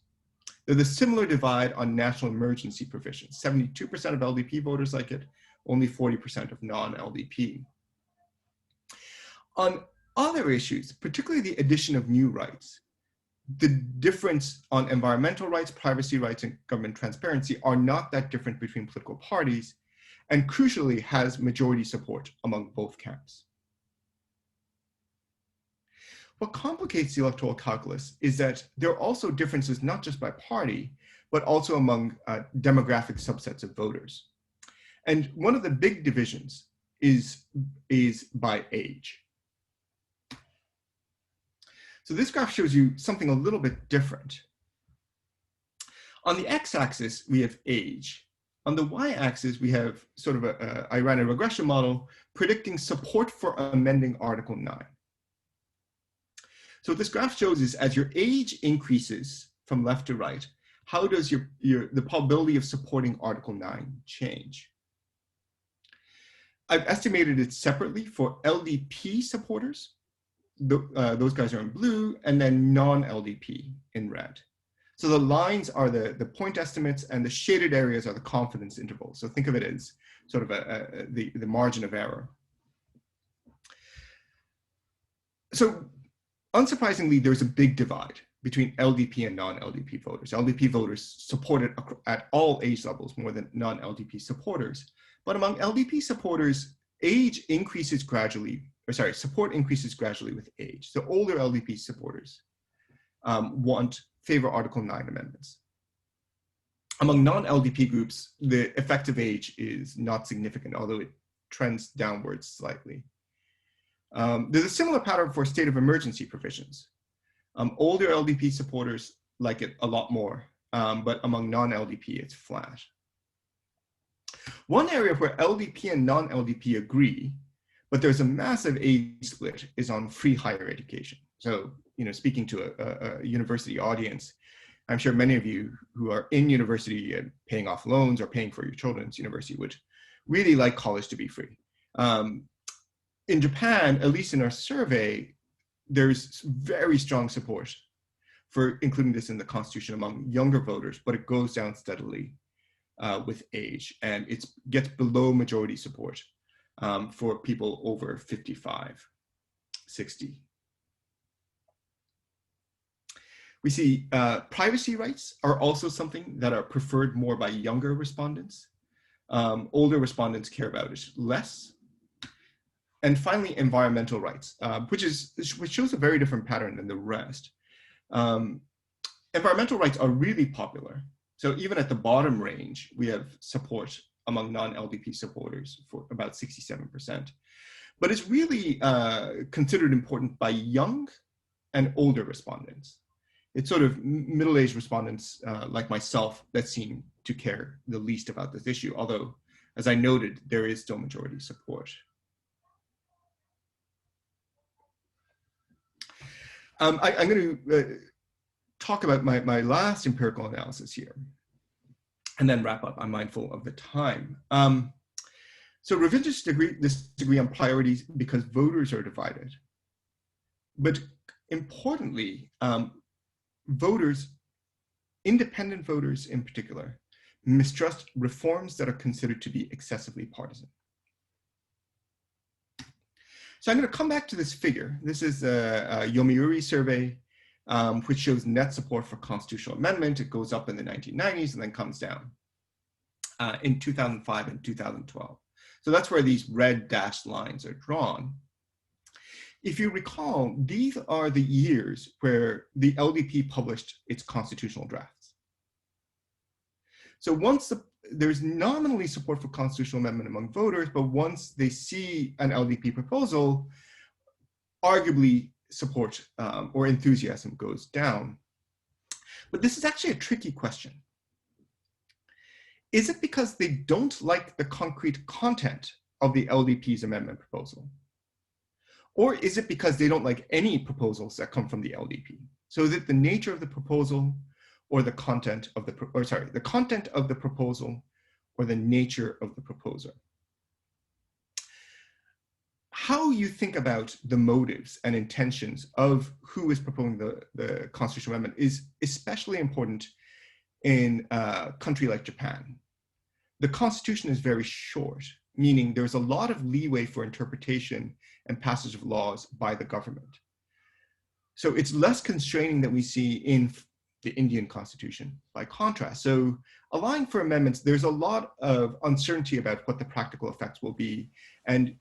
There's a similar divide on national emergency provisions. 72% of LDP voters like it, only 40% of non-LDP. On other issues, particularly the addition of new rights, the difference on environmental rights, privacy rights, and government transparency are not that different between political parties, and crucially has majority support among both camps. What complicates the electoral calculus is that there are also differences not just by party, but also among demographic subsets of voters. And one of the big divisions is by age. So this graph shows you something a little bit different. On the x-axis, we have age. On the y-axis, we have sort of I ran a regression model predicting support for amending Article 9. So what this graph shows is as your age increases from left to right, how does the probability of supporting Article 9 change? I've estimated it separately for LDP supporters. Those guys are in blue, and then non-LDP in red. So the lines are the point estimates, and the shaded areas are the confidence intervals. So think of it as sort of the margin of error. So unsurprisingly, there's a big divide between LDP and non-LDP voters. LDP voters support it at all age levels more than non-LDP supporters. But among LDP supporters, support increases gradually with age. So older LDP supporters favor Article 9 amendments. Among non-LDP groups, the effective age is not significant, although it trends downwards slightly. There's a similar pattern for state of emergency provisions. Older LDP supporters like it a lot more, but among non-LDP, it's flat. One area where LDP and non-LDP agree, but there's a massive age split, is on free higher education. So, speaking to a university audience, I'm sure many of you who are in university and paying off loans or paying for your children's university would really like college to be free. In Japan, at least in our survey, there's very strong support for including this in the constitution among younger voters, but it goes down steadily with age, and it gets below majority support for people over 55, 60. We see privacy rights are also something that are preferred more by younger respondents. Older respondents care about it less. And finally, environmental rights, which shows a very different pattern than the rest. Environmental rights are really popular. So even at the bottom range, we have support among non-LDP supporters for about 67%. But it's really considered important by young and older respondents. It's sort of middle-aged respondents like myself that seem to care the least about this issue, although, as I noted, there is still majority support. I'm going to talk about my last empirical analysis here and then wrap up. I'm mindful of the time. So revisionists disagree on priorities because voters are divided. But importantly, independent voters in particular, mistrust reforms that are considered to be excessively partisan. So I'm going to come back to this figure. This is a Yomiuri survey which shows net support for constitutional amendment. It goes up in the 1990s and then comes down in 2005 and 2012. So that's where these red dashed lines are drawn. If you recall, these are the years where the LDP published its constitutional drafts. So once there's nominally support for constitutional amendment among voters, but once they see an LDP proposal, arguably support or enthusiasm goes down. But this is actually a tricky question. Is it because they don't like the concrete content of the LDP's amendment proposal? Or is it because they don't like any proposals that come from the LDP? So is it the nature of the proposal or the content of the content of the proposal or the nature of the proposer? How you think about the motives and intentions of who is proposing the constitutional amendment is especially important in a country like Japan. The constitution is very short, meaning there's a lot of leeway for interpretation and passage of laws by the government. So it's less constraining than we see in the Indian constitution by contrast. So allowing for amendments, there's a lot of uncertainty about what the practical effects will be. And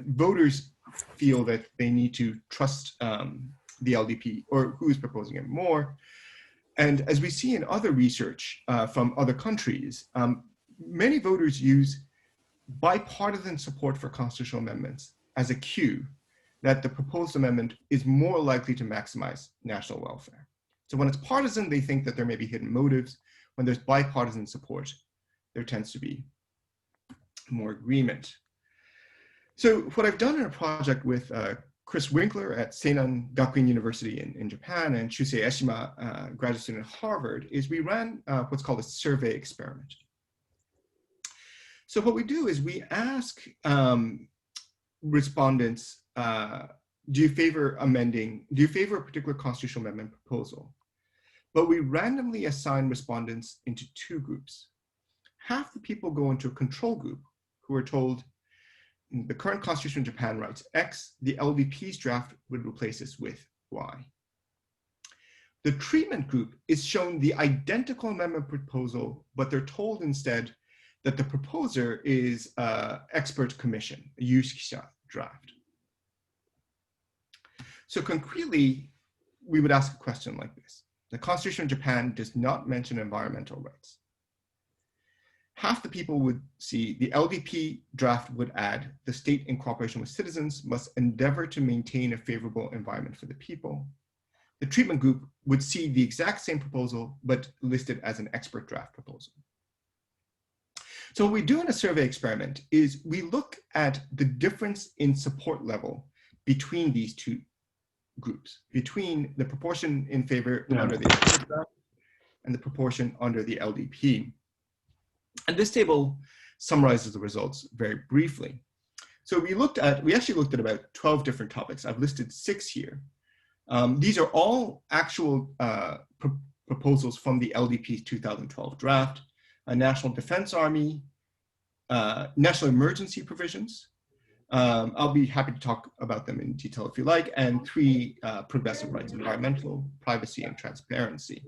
voters feel that they need to trust the LDP or who is proposing it more. And as we see in other research from other countries, many voters use bipartisan support for constitutional amendments as a cue that the proposed amendment is more likely to maximize national welfare. So when it's partisan, they think that there may be hidden motives. When there's bipartisan support, there tends to be more agreement. So what I've done in a project with Chris Winkler at Seinan Gakuin University in Japan and Shusei Eshima, graduate student at Harvard, is we ran what's called a survey experiment. So what we do is we ask respondents, do you favor a particular constitutional amendment proposal? But we randomly assign respondents into two groups. Half the people go into a control group who are told, the current constitution in Japan writes X, the LDP's draft would replace this with Y. The treatment group is shown the identical amendment proposal, but they're told instead that the proposer is expert commission, a Yushikisha draft. So concretely, we would ask a question like this. The Constitution of Japan does not mention environmental rights. Half the people would see the LDP draft would add, the state in cooperation with citizens must endeavor to maintain a favorable environment for the people. The treatment group would see the exact same proposal, but listed as an expert draft proposal. So what we do in a survey experiment is we look at the difference in support level between these two groups, between the proportion in favor under the expert draft and the proportion under the LDP. And this table summarizes the results very briefly. So we actually looked at about 12 different topics. I've listed 6 here. These are all actual proposals from the LDP's 2012 draft, a national defense army, national emergency provisions. I'll be happy to talk about them in detail if you like, and 3 progressive rights, environmental, privacy, and transparency.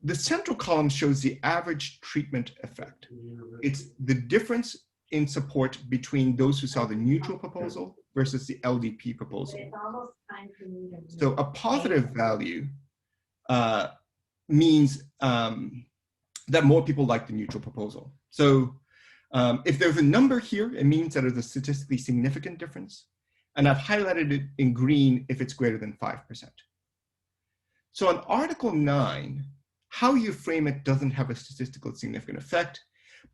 The central column shows the average treatment effect. It's the difference in support between those who saw the neutral proposal versus the LDP proposal. So a positive value means that more people like the neutral proposal. So if there's a number here, it means that there's a statistically significant difference. And I've highlighted it in green if it's greater than 5%. So on Article 9, how you frame it doesn't have a statistically significant effect,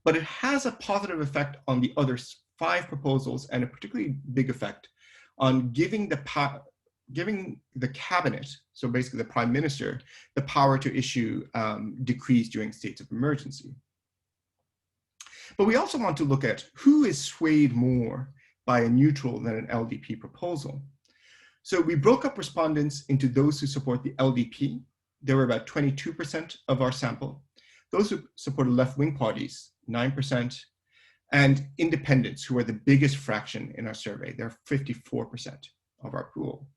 but it has a positive effect on the other 5 proposals and a particularly big effect on giving the cabinet, so basically the prime minister, the power to issue decrees during states of emergency. But we also want to look at who is swayed more by a neutral than an LDP proposal. So we broke up respondents into those who support the LDP. There were about 22% of our sample. Those who supported left-wing parties, 9%, and independents, who are the biggest fraction in our survey. They're 54% of our pool.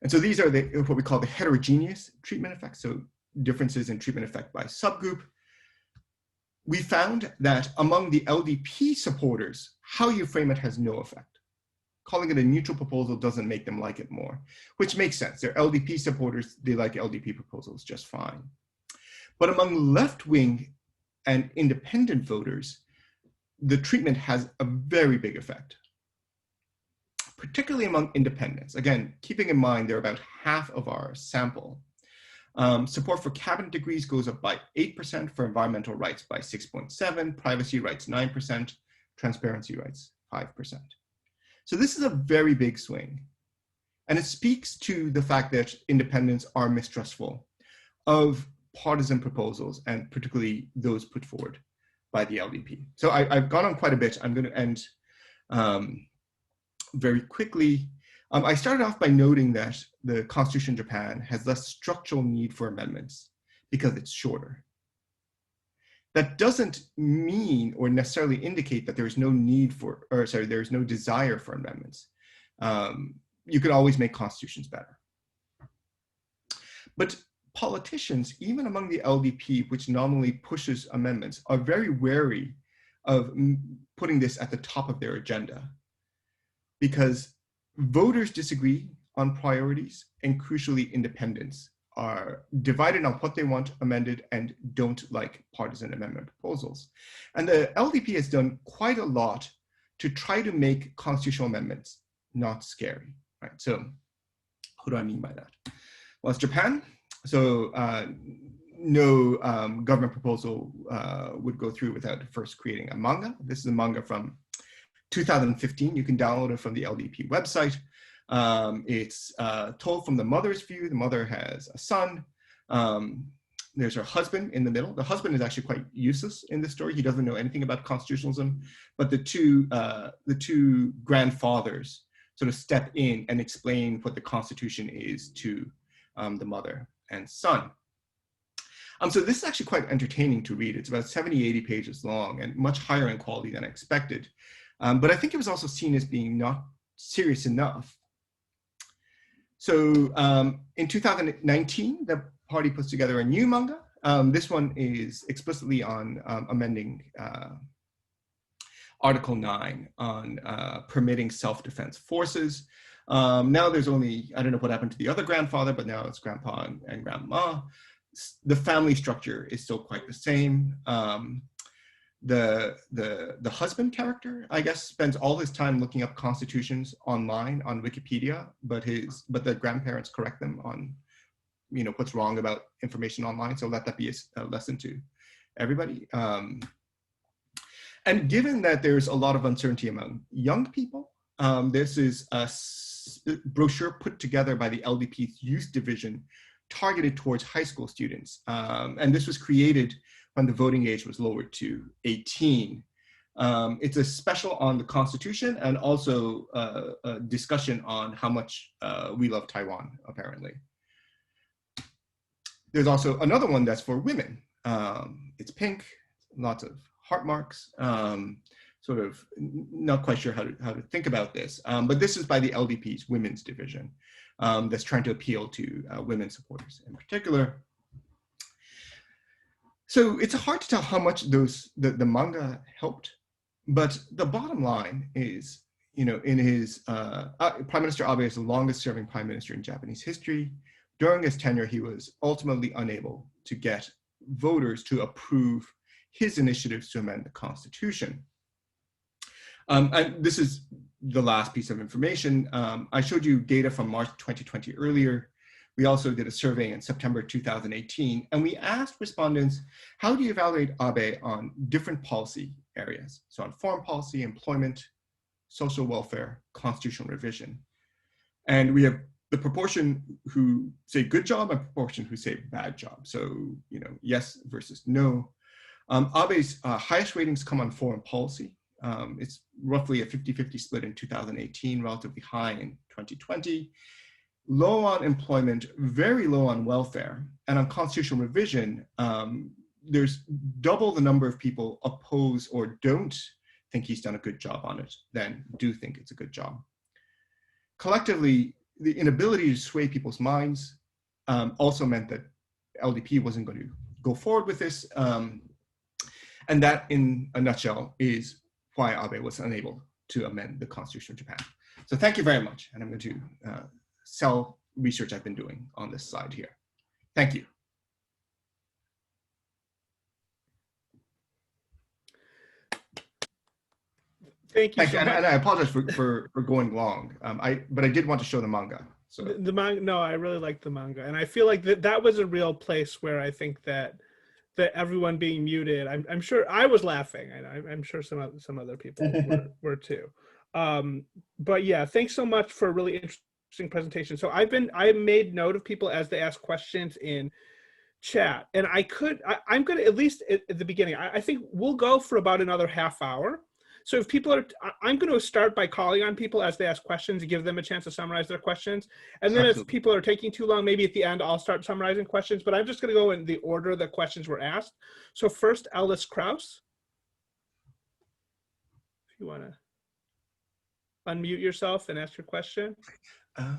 And so these are what we call the heterogeneous treatment effects, so differences in treatment effect by subgroup. We found that among the LDP supporters, how you frame it has no effect. Calling it a neutral proposal doesn't make them like it more, which makes sense. They're LDP supporters, they like LDP proposals just fine. But among left-wing and independent voters, the treatment has a very big effect, particularly among independents. Again, keeping in mind they're about half of our sample. Support for cabinet degrees goes up by 8%, for environmental rights by 6.7%, privacy rights 9%, transparency rights 5%. So this is a very big swing. And it speaks to the fact that independents are mistrustful of partisan proposals, and particularly those put forward by the LDP. So I've gone on quite a bit. I'm going to end very quickly. I started off by noting that the Constitution in Japan has less structural need for amendments because it's shorter. That doesn't mean or necessarily indicate that there's no need for, or sorry, there's no desire for amendments. You could always make constitutions better. But politicians, even among the LDP, which nominally pushes amendments, are very wary of putting this at the top of their agenda, because voters disagree on priorities, and crucially, independents are divided on what they want amended and don't like partisan amendment proposals. And the LDP has done quite a lot to try to make constitutional amendments not scary, right? So what do I mean by that? Well, it's Japan. So no government proposal would go through without first creating a manga. This is a manga from 2015. You can download it from the LDP website. It's told from the mother's view. The mother has a son. There's her husband in the middle. The husband is actually quite useless in this story. He doesn't know anything about constitutionalism, but the two grandfathers sort of step in and explain what the Constitution is to the mother and son. So this is actually quite entertaining to read. It's about 70, 80 pages long and much higher in quality than I expected. But I think it was also seen as being not serious enough. So in 2019, the party puts together a new manga. This one is explicitly on amending Article 9 on permitting self-defense forces. Now there's only, I don't know what happened to the other grandfather, but now it's grandpa and grandma. The family structure is still quite the same. The husband character, I guess, spends all his time looking up constitutions online on Wikipedia, but the grandparents correct them on, what's wrong about information online. So let that be a lesson to everybody. And given that there's a lot of uncertainty among young people, this is a brochure put together by the LDP's youth division targeted towards high school students. And this was created when the voting age was lowered to 18. It's a special on the Constitution and also a discussion on how much we love Taiwan, apparently. There's also another one that's for women. It's pink, lots of heart marks, sort of not quite sure how to think about this. But this is by the LDP's women's division that's trying to appeal to women supporters in particular. So it's hard to tell how much the manga helped, but the bottom line is, in his, Prime Minister Abe is the longest serving prime minister in Japanese history. During his tenure, he was ultimately unable to get voters to approve his initiatives to amend the Constitution. And this is the last piece of information. I showed you data from March 2020 earlier. We also did a survey in September 2018, and we asked respondents, how do you evaluate Abe on different policy areas? So on foreign policy, employment, social welfare, constitutional revision. And we have the proportion who say good job and proportion who say bad job. So, yes versus no. Abe's highest ratings come on foreign policy. It's roughly a 50-50 split in 2018, relatively high in 2020. Low on employment, very low on welfare, and on constitutional revision, there's double the number of people oppose or don't think he's done a good job on it than do think it's a good job. Collectively, the inability to sway people's minds also meant that LDP wasn't going to go forward with this. And that, in a nutshell, is why Abe was unable to amend the Constitution of Japan. So thank you very much. And I'm going to sell research I've been doing on this side here. Thank you. Thank you so much. And I apologize for going long, but I did want to show the manga. So the manga, no, I really like the manga, and I feel like that was a real place where I think that everyone being muted, I'm sure I was laughing, and I'm sure some other people were too. But yeah, thanks so much for a really interesting presentation. So I made note of people as they ask questions in chat, and I'm going to, at least at the beginning, I think we'll go for about another half hour. So if people are, I'm going to start by calling on people as they ask questions and give them a chance to summarize their questions. And then if people are taking too long, maybe at the end, I'll start summarizing questions, but I'm just going to go in the order the questions were asked. So first, Ellis Krause. If you want to unmute yourself and ask your question. Oh,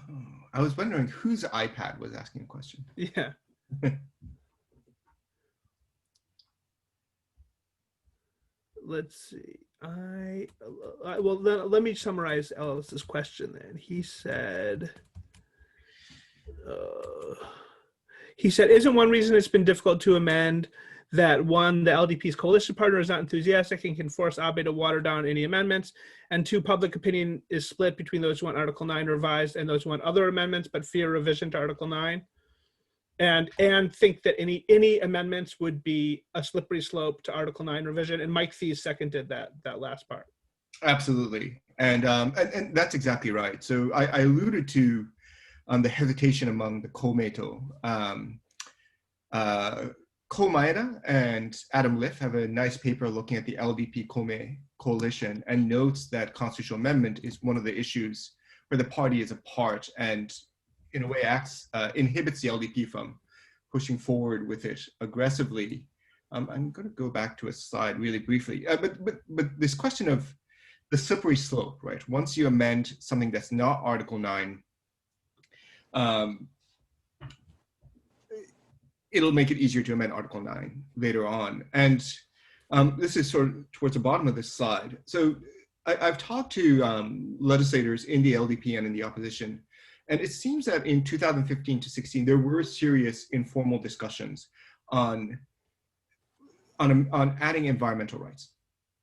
I was wondering whose iPad was asking a question. Yeah. Let's see. Well, let me summarize Ellis's question then. He said, isn't one reason it's been difficult to amend that, one, the LDP's coalition partner is not enthusiastic and can force Abe to water down any amendments, and two, public opinion is split between those who want Article 9 revised and those who want other amendments but fear revision to Article 9? And think that any amendments would be a slippery slope to Article 9 revision. And Mike Thies seconded that last part. Absolutely. And that's exactly right. So I alluded to the hesitation among the Komeito. Ko Maeda and Adam Liff have a nice paper looking at the LDP Kome coalition and notes that constitutional amendment is one of the issues where the party is apart and in a way inhibits the LDP from pushing forward with it aggressively. I'm going to go back to a slide really briefly, but this question of the slippery slope, right? Once you amend something that's not Article 9, it'll make it easier to amend Article 9 later on. And this is sort of towards the bottom of this slide. So I've talked to legislators in the LDP and in the opposition, and it seems that in 2015 to 16, there were serious informal discussions on adding environmental rights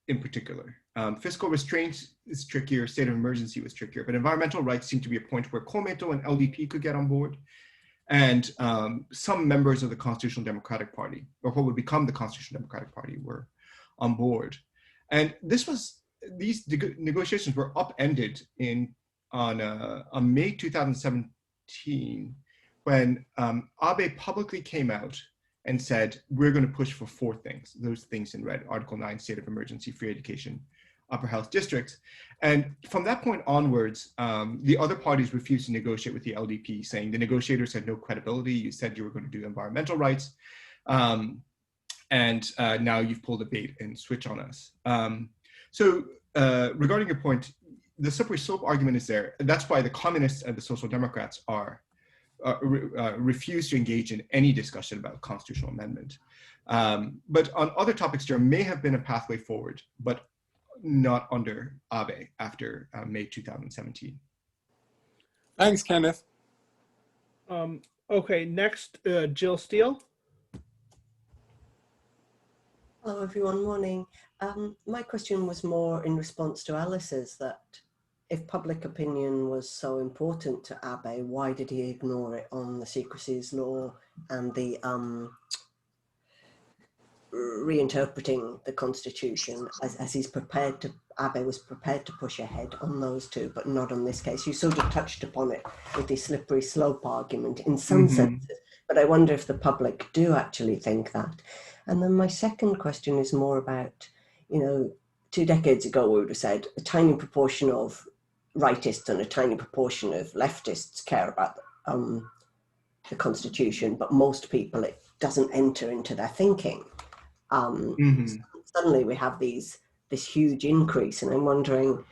in particular. Fiscal restraint is trickier, state of emergency was trickier, but environmental rights seem to be a point where Komeito and LDP could get on board. And some members of the Constitutional Democratic Party, or what would become the Constitutional Democratic Party, were on board. And these negotiations were upended on May 2017, when Abe publicly came out and said, we're going to push for 4 things, those things in red: Article 9, state of emergency, free education, upper house districts. And from that point onwards, the other parties refused to negotiate with the LDP, saying the negotiators had no credibility. You said you were going to do environmental rights. And now you've pulled a bait and switch on us. So regarding your point, the slippery slope argument is there. And that's why the communists and the social democrats refuse to engage in any discussion about constitutional amendment. But on other topics, there may have been a pathway forward, but not under Abe after May 2017. Thanks, Kenneth. Okay, next, Jill Steele. Hello, everyone. Morning. My question was more in response to Alice's, that if public opinion was so important to Abe, why did he ignore it on the secrecies law and the reinterpreting the Constitution, as he's prepared to, Abe was prepared to push ahead on those two, but not on this case? You sort of touched upon it with the slippery slope argument in some senses, but I wonder if the public do actually think that. And then my second question is more about, 2 decades ago, we would have said a tiny proportion of rightists and a tiny proportion of leftists care about the Constitution, but most people, it doesn't enter into their thinking. Suddenly we have this huge increase, and I'm wondering,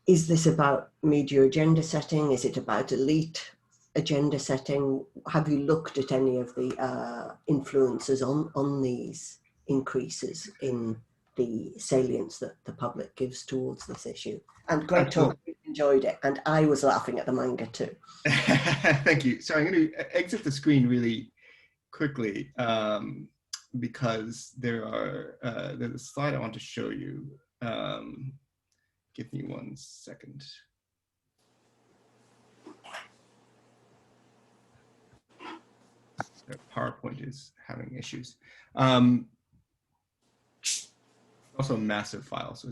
Is this about media agenda setting? Is it about elite agenda setting? Have you looked at any of the influences on these increases in the salience that the public gives towards this issue? And great talk, we enjoyed it. And I was laughing at the manga too. Thank you. So I'm going to exit the screen really quickly because there's a slide I want to show you. Give me 1 second. PowerPoint is having issues. Also a massive file, so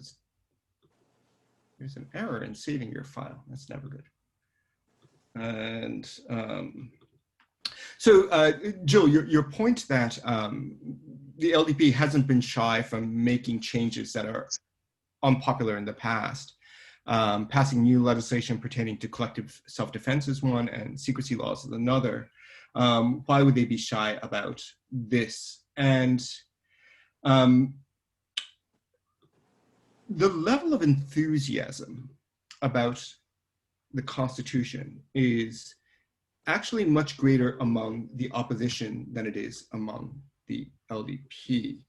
there's an error in saving your file. That's never good. And so, Joe, your point that the LDP hasn't been shy from making changes that are unpopular in the past, passing new legislation pertaining to collective self-defense is one and secrecy laws is another. Why would they be shy about this? And the level of enthusiasm about the Constitution is actually much greater among the opposition than it is among the LDP.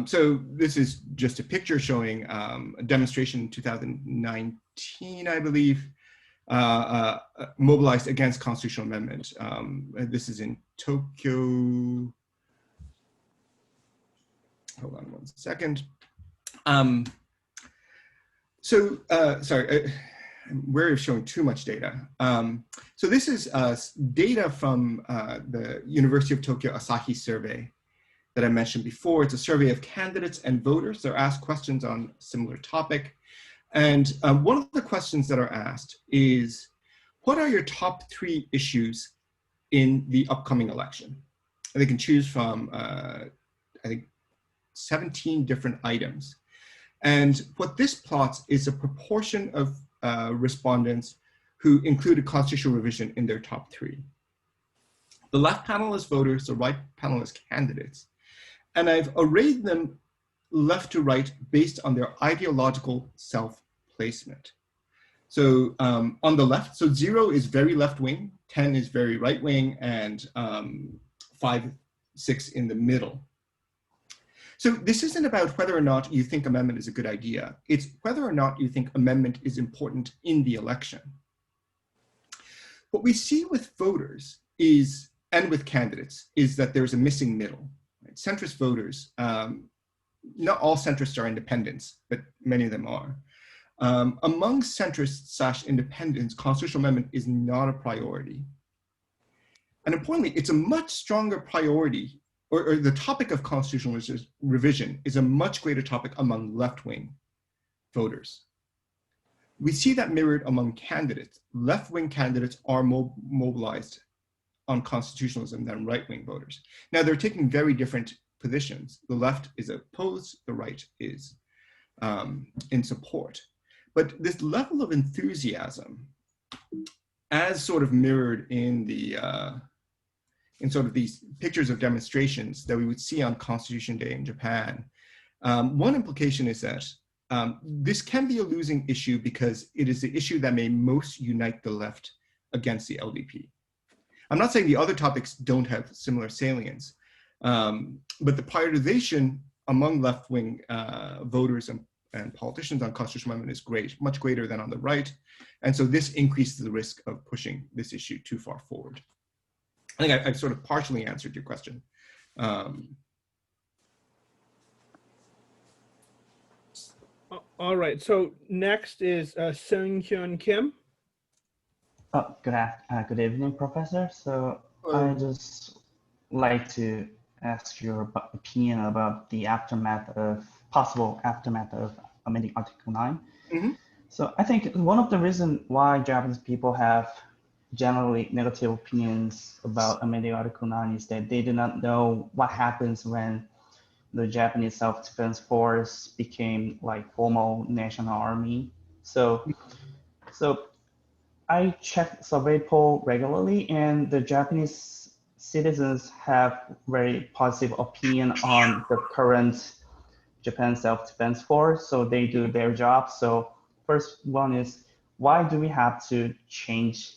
So this is just a picture showing a demonstration in 2019, I believe, mobilized against constitutional amendment. This is in Tokyo. Hold on 1 second. Sorry, I'm wary of showing too much data. So this is data from the University of Tokyo Asahi survey that I mentioned before. It's a survey of candidates and voters. They're asked questions on a similar topic. And one of the questions that are asked is, what are your top 3 issues in the upcoming election? And they can choose from, I think, 17 different items. And what this plots is a proportion of respondents who included constitutional revision in their top 3. The left panel is voters, the right panel is candidates. And I've arrayed them left to right based on their ideological self-placement. So on the left, so 0 is very left-wing, 10 is very right-wing, and 5, 6 in the middle. So this isn't about whether or not you think amendment is a good idea. It's whether or not you think amendment is important in the election. What we see with voters is, and with candidates, is that there's a missing middle. Right? Centrist voters, not all centrists are independents, but many of them are. Among centrists / independents, constitutional amendment is not a priority. And importantly, it's a much stronger priority, or the topic of constitutional revision is a much greater topic among left-wing voters. We see that mirrored among candidates. Left-wing candidates are mobilized on constitutionalism than right-wing voters. Now, they're taking very different positions. The left is opposed, the right is in support. But this level of enthusiasm, as sort of mirrored in the in sort of these pictures of demonstrations that we would see on Constitution Day in Japan, one implication is that this can be a losing issue because it is the issue that may most unite the left against the LDP. I'm not saying the other topics don't have similar salience, but the prioritization among left-wing voters and politicians on constitutional amendment is great, much greater than on the right. And so this increases the risk of pushing this issue too far forward. I think I've sort of partially answered your question. All right, so next is Seung-Hyun Kim. Good evening, Professor. So I just like to ask your opinion about the possible aftermath of amending Article 9. Mm-hmm. So I think one of the reasons why Japanese people have generally negative opinions about amending Article 9 is that they do not know what happens when the Japanese self-defense force became like formal national army. So I check survey poll regularly, and the Japanese citizens have very positive opinion on the current Japan self-defense force. So they do their job. So first one is, why do we have to change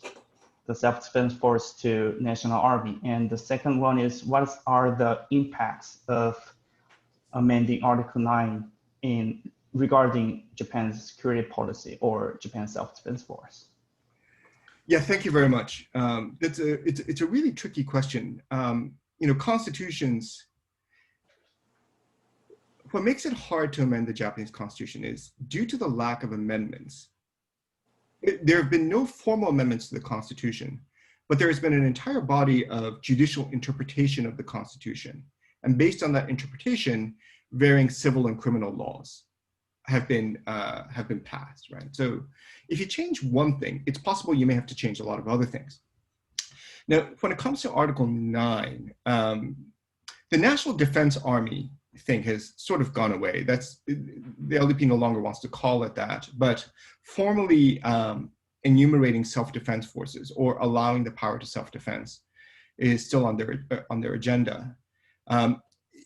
the self-defense force to national army? And the second one is, what are the impacts of amending Article 9 regarding Japan's security policy or Japan's self-defense force? Yeah, thank you very much. It's a really tricky question. Constitutions, what makes it hard to amend the Japanese constitution is due to the lack of amendments. There have been no formal amendments to the constitution, but there has been an entire body of judicial interpretation of the constitution. And based on that interpretation, varying civil and criminal laws have been passed, right? So if you change one thing, it's possible you may have to change a lot of other things. Now, when it comes to Article 9, the National Defense Army thing has sort of gone away. That's, the LDP no longer wants to call it that, but formally enumerating self-defense forces or allowing the power to self-defense is still on their agenda.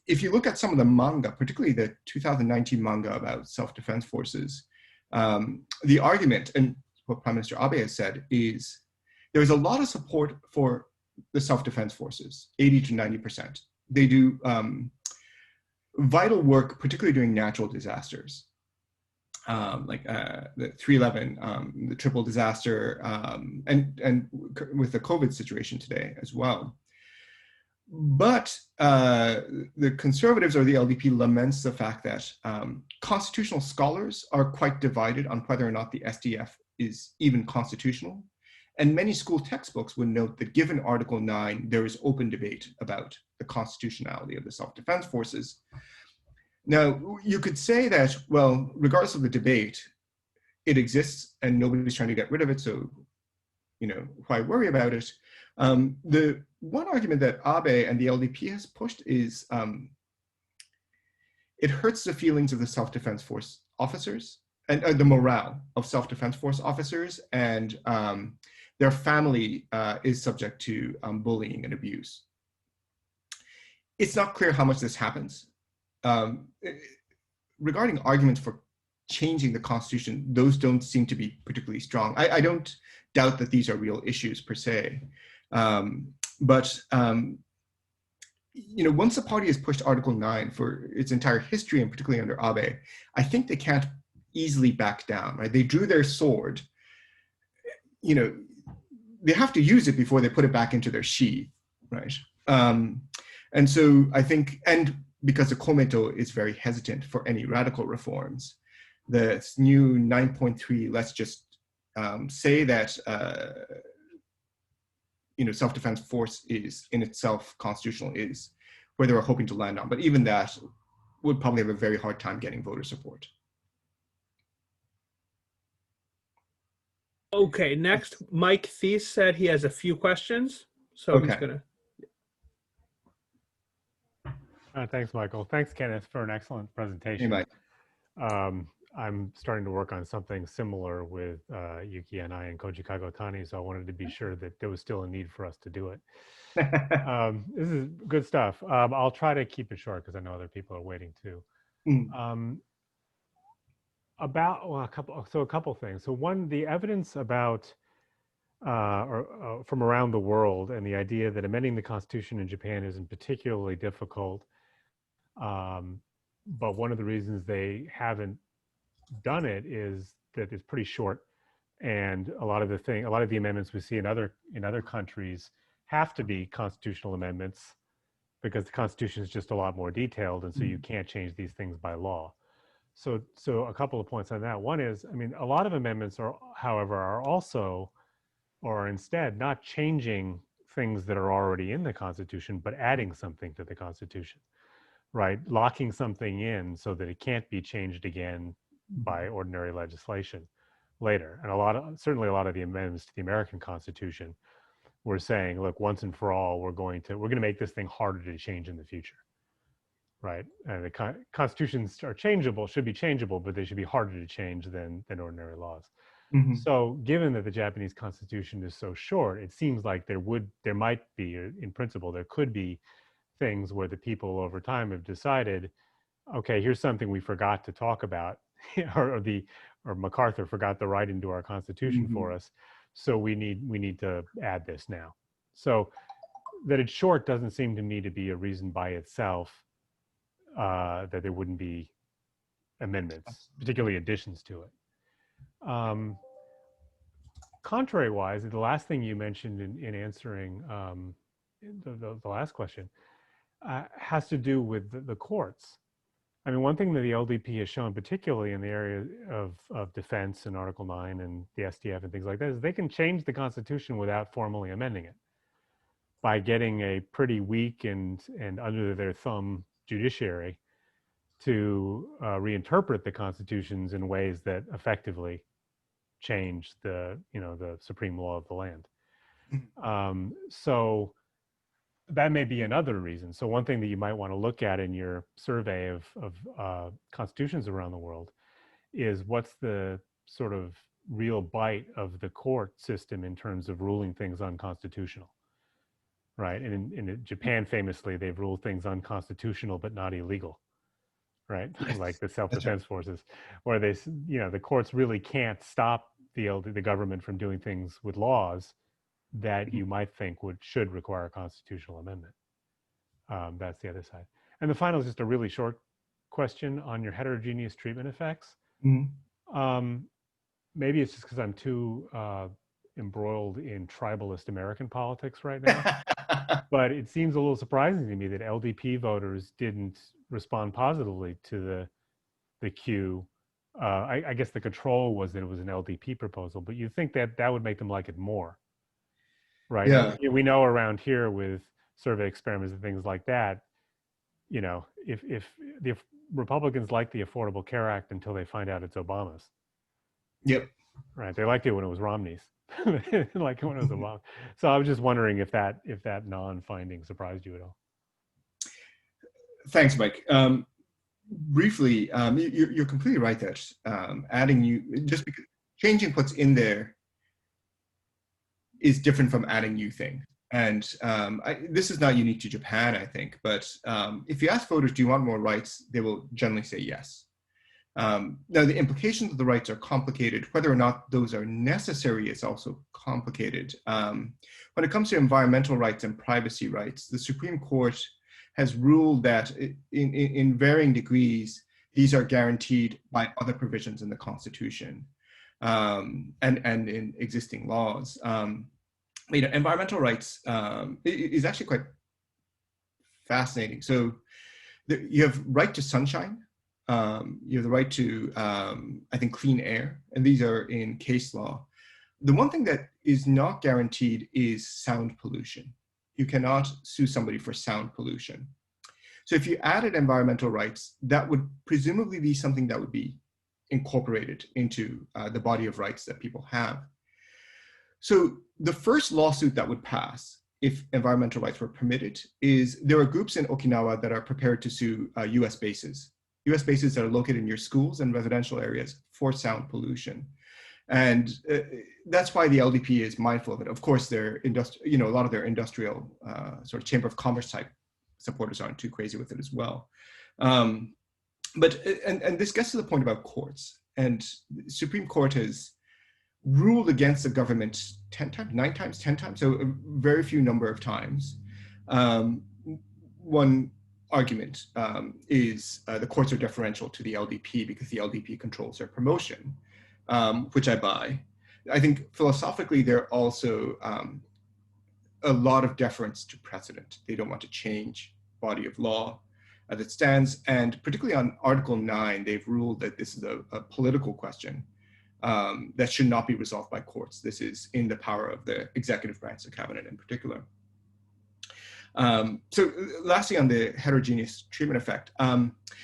If you look at some of the manga, particularly the 2019 manga about self-defense forces, the argument, and what Prime Minister Abe has said, is there's a lot of support for the self-defense forces, 80 to 90%. They do vital work, particularly during natural disasters, like the 3/11, the triple disaster, and with the COVID situation today as well. But the conservatives or the LDP laments the fact that constitutional scholars are quite divided on whether or not the SDF is even constitutional. And many school textbooks would note that given Article 9, there is open debate about the constitutionality of the self-defense forces. Now, you could say that, well, regardless of the debate, it exists and nobody's trying to get rid of it, so why worry about it? The one argument that Abe and the LDP has pushed is it hurts the feelings of the self-defense force officers and the morale of self-defense force officers, and their family is subject to bullying and abuse. It's not clear how much this happens. Regarding arguments for changing the constitution, those don't seem to be particularly strong. I don't doubt that these are real issues per se. But once the party has pushed Article 9 for its entire history, and particularly under Abe, I think they can't easily back down, right? They drew their sword, they have to use it before they put it back into their sheath, right? And so I think, and because the Komeito is very hesitant for any radical reforms, the new 9.3, let's just say that self-defense force is in itself constitutional, is where they were hoping to land on. But even that would probably have a very hard time getting voter support. Okay, next, Mike Thies said he has a few questions, so he's gonna. Thanks, Michael. Thanks, Kenneth, for an excellent presentation. Hey, Mike. I'm starting to work on something similar with Yuki and I and Koji Kagotani, so I wanted to be sure that there was still a need for us to do it. This is good stuff. I'll try to keep it short because I know other people are waiting too. A couple things. So one, the evidence about from around the world, and the idea that amending the Constitution in Japan isn't particularly difficult. But one of the reasons they haven't done it is that it's pretty short, and a lot of the amendments we see in other countries have to be constitutional amendments because the Constitution is just a lot more detailed, and so you can't change these things by law. So a couple of points on that. One is, a lot of amendments are instead not changing things that are already in the Constitution, but adding something to the Constitution, right? Locking something in so that it can't be changed again by ordinary legislation later. And certainly a lot of the amendments to the American Constitution were saying, look, once and for all, we're going to make this thing harder to change in the future, right? And the constitutions are changeable, should be changeable, but they should be harder to change than ordinary laws. Mm-hmm. So given that the Japanese Constitution is so short, it seems like there might be, in principle, there could be things where the people over time have decided, okay, here's something we forgot to talk about or MacArthur forgot to write into our Constitution for us. So we need to add this now. So that it's short doesn't seem to me to be a reason by itself that there wouldn't be amendments, particularly additions to it. Contrary-wise, the last thing you mentioned in answering the last question has to do with the courts. I mean, one thing that the LDP has shown, particularly in the area of defense and Article 9 and the STF and things like that, is they can change the Constitution without formally amending it by getting a pretty weak and under their thumb judiciary to reinterpret the constitutions in ways that effectively change the supreme law of the land. So that may be another reason. So one thing that you might want to look at in your survey of constitutions around the world is what's the sort of real bite of the court system in terms of ruling things unconstitutional, right? And in Japan, famously, they've ruled things unconstitutional but not illegal, right? Yes, like the self-defense forces, where they, the courts really can't stop the government from doing things with laws that you might think should require a constitutional amendment. That's the other side. And the final is just a really short question on your heterogeneous treatment effects. Maybe it's just because I'm too embroiled in tribalist American politics right now, but it seems a little surprising to me that LDP voters didn't respond positively to the Q. I guess the control was that it was an LDP proposal, but you think that would make them like it more. Right. Yeah. We know around here with survey experiments and things like that, if the Republicans like the Affordable Care Act until they find out it's Obama's. Yep. Right. They liked it when it was Romney's. They didn't like it when it was Obama. So I was just wondering if that non-finding surprised you at all. Thanks, Mike. Briefly, you're completely right that just because changing what's in there is different from adding new things. And this is not unique to Japan, I think, but if you ask voters, do you want more rights? They will generally say yes. Now, the implications of the rights are complicated. Whether or not those are necessary is also complicated. When it comes to environmental rights and privacy rights, the Supreme Court has ruled that in varying degrees, these are guaranteed by other provisions in the Constitution and in existing laws. Environmental rights is actually quite fascinating. So you have right to sunshine. You have the right to, I think, clean air, and these are in case law. The one thing that is not guaranteed is sound pollution. You cannot sue somebody for sound pollution. So if you added environmental rights, that would presumably be something that would be incorporated into the body of rights that people have. So the first lawsuit that would pass if environmental rights were permitted is there are groups in Okinawa that are prepared to sue US bases that are located in your schools and residential areas for sound pollution. And that's why the LDP is mindful of it. Of course, a lot of their industrial sort of Chamber of Commerce type supporters aren't too crazy with it as well. But this gets to the point about courts. And the Supreme Court has ruled against the government 10 times, so a very few number of times. One argument is the courts are deferential to the LDP because the LDP controls their promotion, which I buy. I think philosophically, they're also a lot of deference to precedent. They don't want to change body of law as it stands. And particularly on Article 9, they've ruled that this is a political question that should not be resolved by courts. This is in the power of the executive branch, the cabinet in particular. So lastly, on the heterogeneous treatment effect.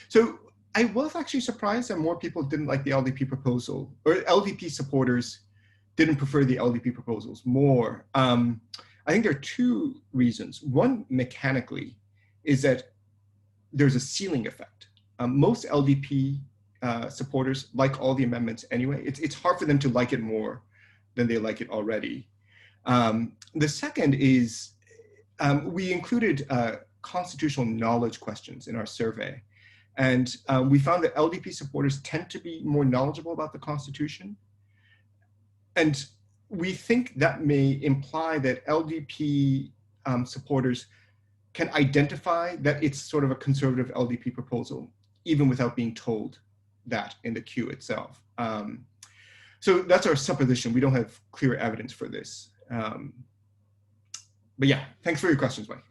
So I was actually surprised that more people didn't like the LDP proposal, or LDP supporters didn't prefer the LDP proposals more. I think there are two reasons. One, mechanically, is that there's a ceiling effect. Most LDP supporters like all the amendments anyway. It's hard for them to like it more than they like it already. The second is we included constitutional knowledge questions in our survey. And we found that LDP supporters tend to be more knowledgeable about the Constitution. And we think that may imply that LDP supporters can identify that it's sort of a conservative LDP proposal, even without being told that in the queue itself. So that's our supposition. We don't have clear evidence for this. But yeah, thanks for your questions, Mike.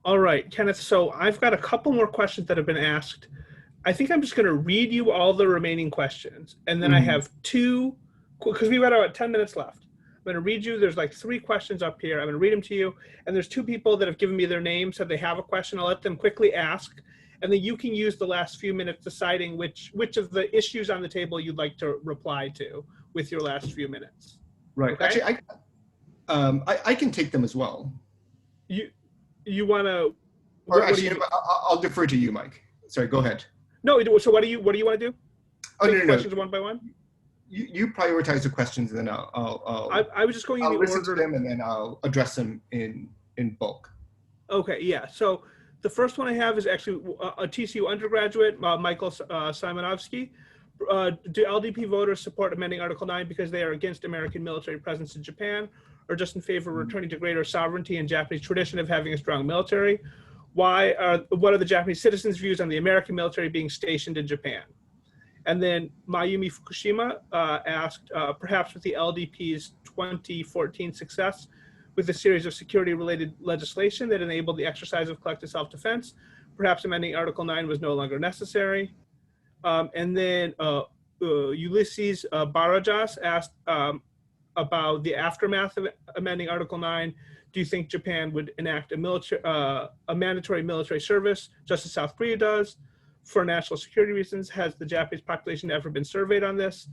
All right, Kenneth, so I've got a couple more questions that have been asked. I think I'm just going to read you all the remaining questions. And then I have two, because we've got about 10 minutes left. I'm going to read you, there's like 3 questions up here. I'm going to read them to you. And there's 2 people that have given me their names, said they have a question. I'll let them quickly ask. And then you can use the last few minutes deciding which of the issues on the table you'd like to reply to with your last few minutes. Right. Okay? Actually, I can take them as well. You want to? Or actually, I'll defer to you, Mike. Sorry, go ahead. No. So what do you want to do? Oh, Take no. questions one by one. You prioritize the questions, and then I was just going in I'll the listen order to them, and then I'll address them in bulk. Okay. Yeah. So the first one I have is actually a TCU undergraduate, Michael Simonovsky. Do LDP voters support amending Article 9 because they are against American military presence in Japan, or just in favor of returning to greater sovereignty and Japanese tradition of having a strong military? What are the Japanese citizens' views on the American military being stationed in Japan? And then Mayumi Fukushima asked, perhaps with the LDP's 2014 success with a series of security-related legislation that enabled the exercise of collective self-defense, perhaps amending Article 9 was no longer necessary. And then Ulysses Barajas asked about the aftermath of amending Article 9. Do you think Japan would enact a mandatory military service, just as South Korea does, for national security reasons? Has the Japanese population ever been surveyed on this?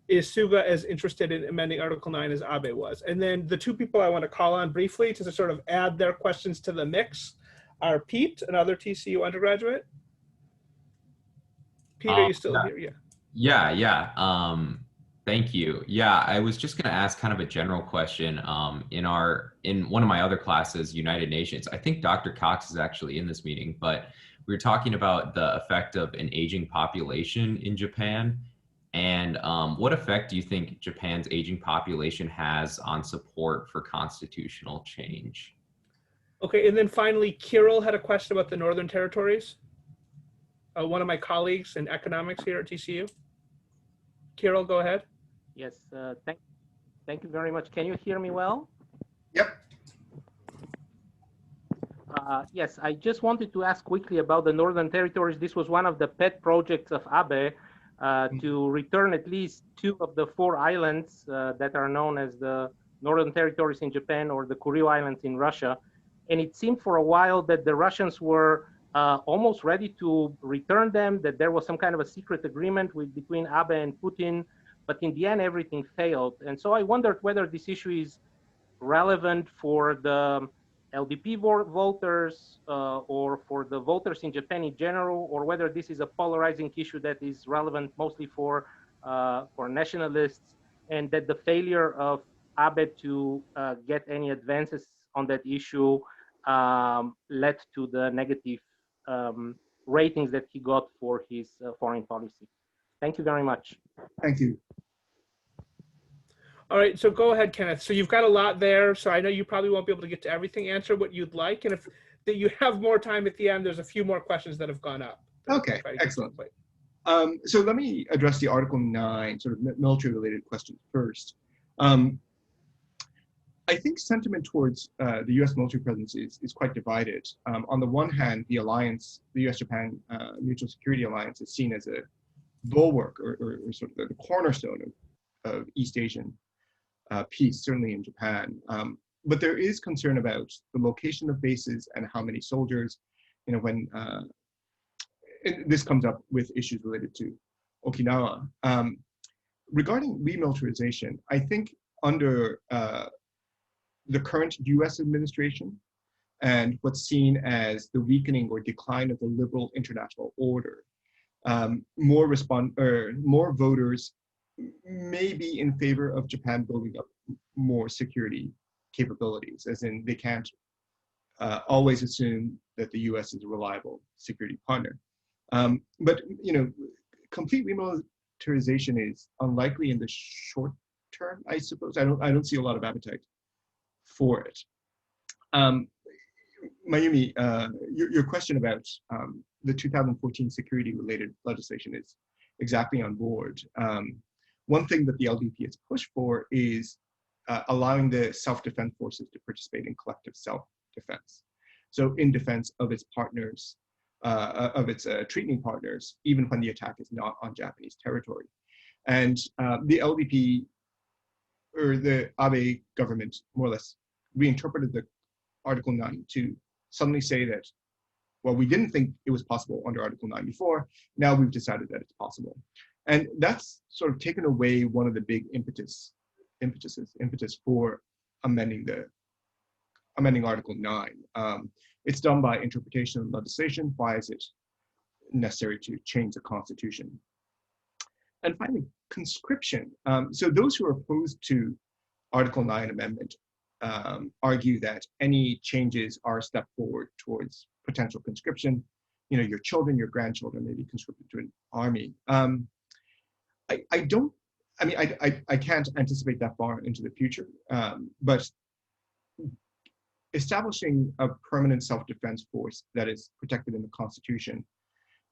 Is Suga as interested in amending Article 9 as Abe was? And then the 2 people I want to call on briefly to sort of add their questions to the mix are Pete, another TCU undergraduate. Pete, are you still here? Yeah. Thank you. Yeah, I was just going to ask kind of a general question. In one of my other classes, United Nations, I think Dr. Cox is actually in this meeting, but we were talking about the effect of an aging population in Japan. And what effect do you think Japan's aging population has on support for constitutional change? Okay, and then finally, Kirill had a question about the Northern Territories. One of my colleagues in economics here at TCU. Kirill, go ahead. Yes, thank you very much. Can you hear me well? Yep. Yes, I just wanted to ask quickly about the Northern Territories. This was one of the pet projects of Abe to return at least 2 of the 4 islands that are known as the Northern Territories in Japan or the Kuril Islands in Russia. And it seemed for a while that the Russians were almost ready to return them, that there was some kind of a secret agreement between Abe and Putin, but in the end, everything failed. And so I wondered whether this issue is relevant for the LDP voters or for the voters in Japan in general, or whether this is a polarizing issue that is relevant mostly for nationalists, and that the failure of Abe to get any advances on that issue led to the negative ratings that he got for his foreign policy. Thank you very much. Thank you. All right, so go ahead, Kenneth. So you've got a lot there, so I know you probably won't be able to get to everything, answer what you'd like, and if you have more time at the end, there's a few more questions that have gone up. Okay, excellent. So let me address the Article 9 sort of military-related questions first. I think sentiment towards the U.S. military presence is quite divided. On the one hand, the alliance, the U.S.-Japan Mutual Security Alliance, is seen as a bulwark or sort of the cornerstone of East Asian peace, certainly in Japan. But there is concern about the location of bases and how many soldiers, when this comes up with issues related to Okinawa. Regarding remilitarization, I think under the current US administration and what's seen as the weakening or decline of the liberal international order, more voters may be in favor of Japan building up more security capabilities, as in they can't always assume that the US is a reliable security partner. But complete remilitarization is unlikely in the short term, I suppose. I don't see a lot of appetite for it. Mayumi, your question about the 2014 security-related legislation is exactly on board. One thing that the LDP has pushed for is allowing the self-defense forces to participate in collective self-defense. So in defense of its partners, of its treating partners, even when the attack is not on Japanese territory. And the LDP, or the Abe government, more or less reinterpreted the Article 9 to suddenly say that, well, we didn't think it was possible under Article 9 before, now we've decided that it's possible. And that's sort of taken away one of the big impetus for amending Article 9. It's done by interpretation of legislation. Why is it necessary to change the Constitution? And finally, conscription. So those who are opposed to Article 9 amendment argue that any changes are a step forward towards potential conscription. Your children, your grandchildren may be conscripted to an army. I can't anticipate that far into the future, but establishing a permanent self-defense force that is protected in the Constitution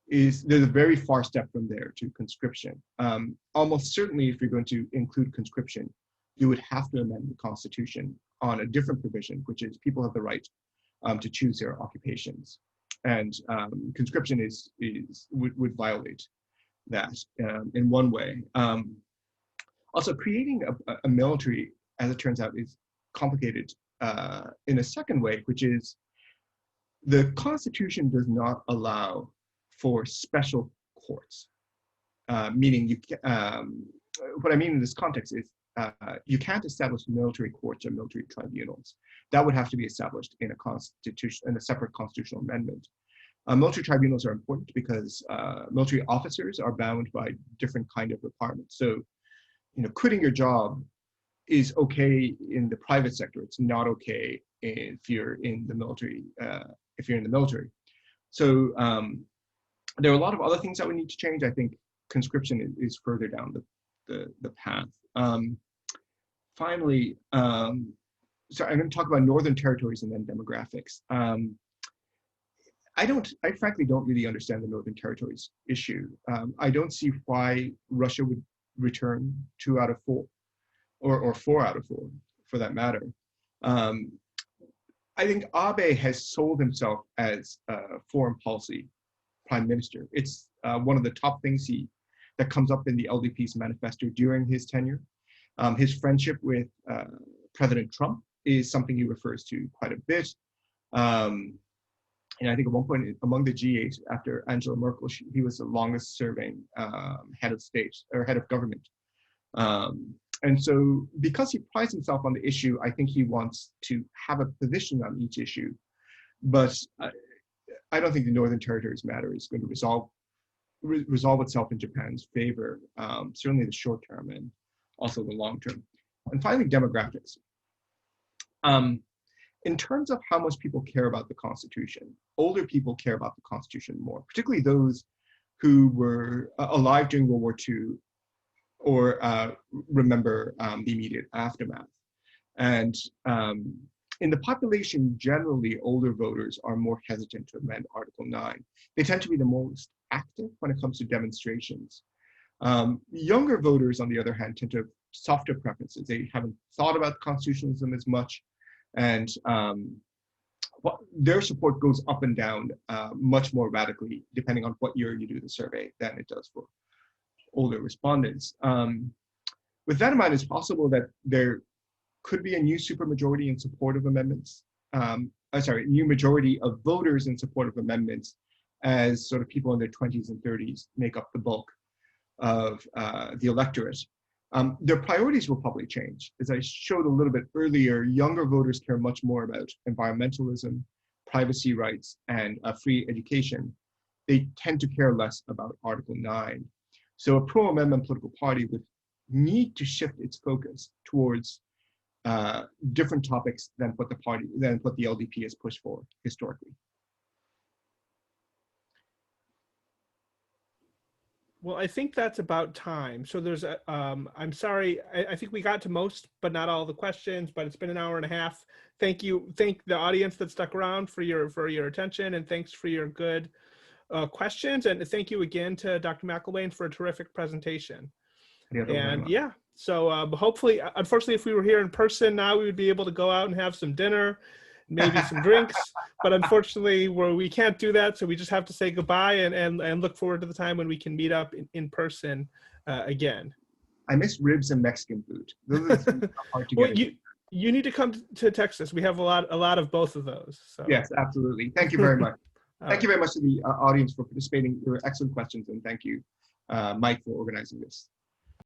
there's a very far step from there to conscription. Almost certainly, if you're going to include conscription, you would have to amend the Constitution on a different provision, which is people have the right to choose their occupations, and conscription would violate that in one way. Also, creating a military, as it turns out, is complicated in a second way, which is the Constitution does not allow for special courts, meaning what I mean in this context is you can't establish military courts or military tribunals. That would have to be established in a separate constitutional amendment. Military tribunals are important because military officers are bound by different kind of requirements. So, quitting your job is okay in the private sector. It's not okay if you're in the military. So there are a lot of other things that we need to change. I think conscription is further down the path. Finally, so I'm going to talk about Northern Territories and then demographics. I frankly don't really understand the Northern Territories issue. I don't see why Russia would return 2 out of 4, or 4 out of 4, for that matter. I think Abe has sold himself as a foreign policy prime minister. It's one of the top things that comes up in the LDP's manifesto during his tenure. His friendship with President Trump is something he refers to quite a bit. And I think at one point among the G8, after Angela Merkel, he was the longest serving head of state or head of government. And so because he prides himself on the issue, I think he wants to have a position on each issue. But I don't think the Northern Territories matter is going to resolve itself in Japan's favor, certainly the short term and also the long term. And finally, demographics. In terms of how much people care about the Constitution, older people care about the Constitution more, particularly those who were alive during World War II or remember the immediate aftermath. And in the population generally, older voters are more hesitant to amend Article 9. They tend to be the most active when it comes to demonstrations. Younger voters, on the other hand, tend to have softer preferences. They haven't thought about constitutionalism as much, and their support goes up and down much more radically depending on what year you do the survey than it does for older respondents. With that in mind, it's possible that there could be a new supermajority in support of amendments. New majority of voters in support of amendments as sort of people in their 20s and 30s make up the bulk of the electorate. Their priorities will probably change. As I showed a little bit earlier, younger voters care much more about environmentalism, privacy rights, and free education. They tend to care less about Article 9. So a pro-amendment political party would need to shift its focus towards different topics than what the LDP has pushed for historically. Well, I think that's about time. So there's a, I'm sorry, I think we got to most, but not all the questions, but it's been an hour and a half. Thank you. Thank the audience that stuck around for your attention, and thanks for your good questions. And thank you again to Dr. McElwain's for a terrific presentation. And yeah, so hopefully, unfortunately, if we were here in person now, we would be able to go out and have some dinner, maybe some drinks, but unfortunately we can't do that. So we just have to say goodbye and look forward to the time when we can meet up in person again. I miss ribs and Mexican food. Those are the things that are hard to Well, get. you need to come to Texas. We have a lot of both of those. So. Yes, absolutely. Thank you very much. Thank you very much to the audience for participating. There were excellent questions, and thank you, Mike, for organizing this.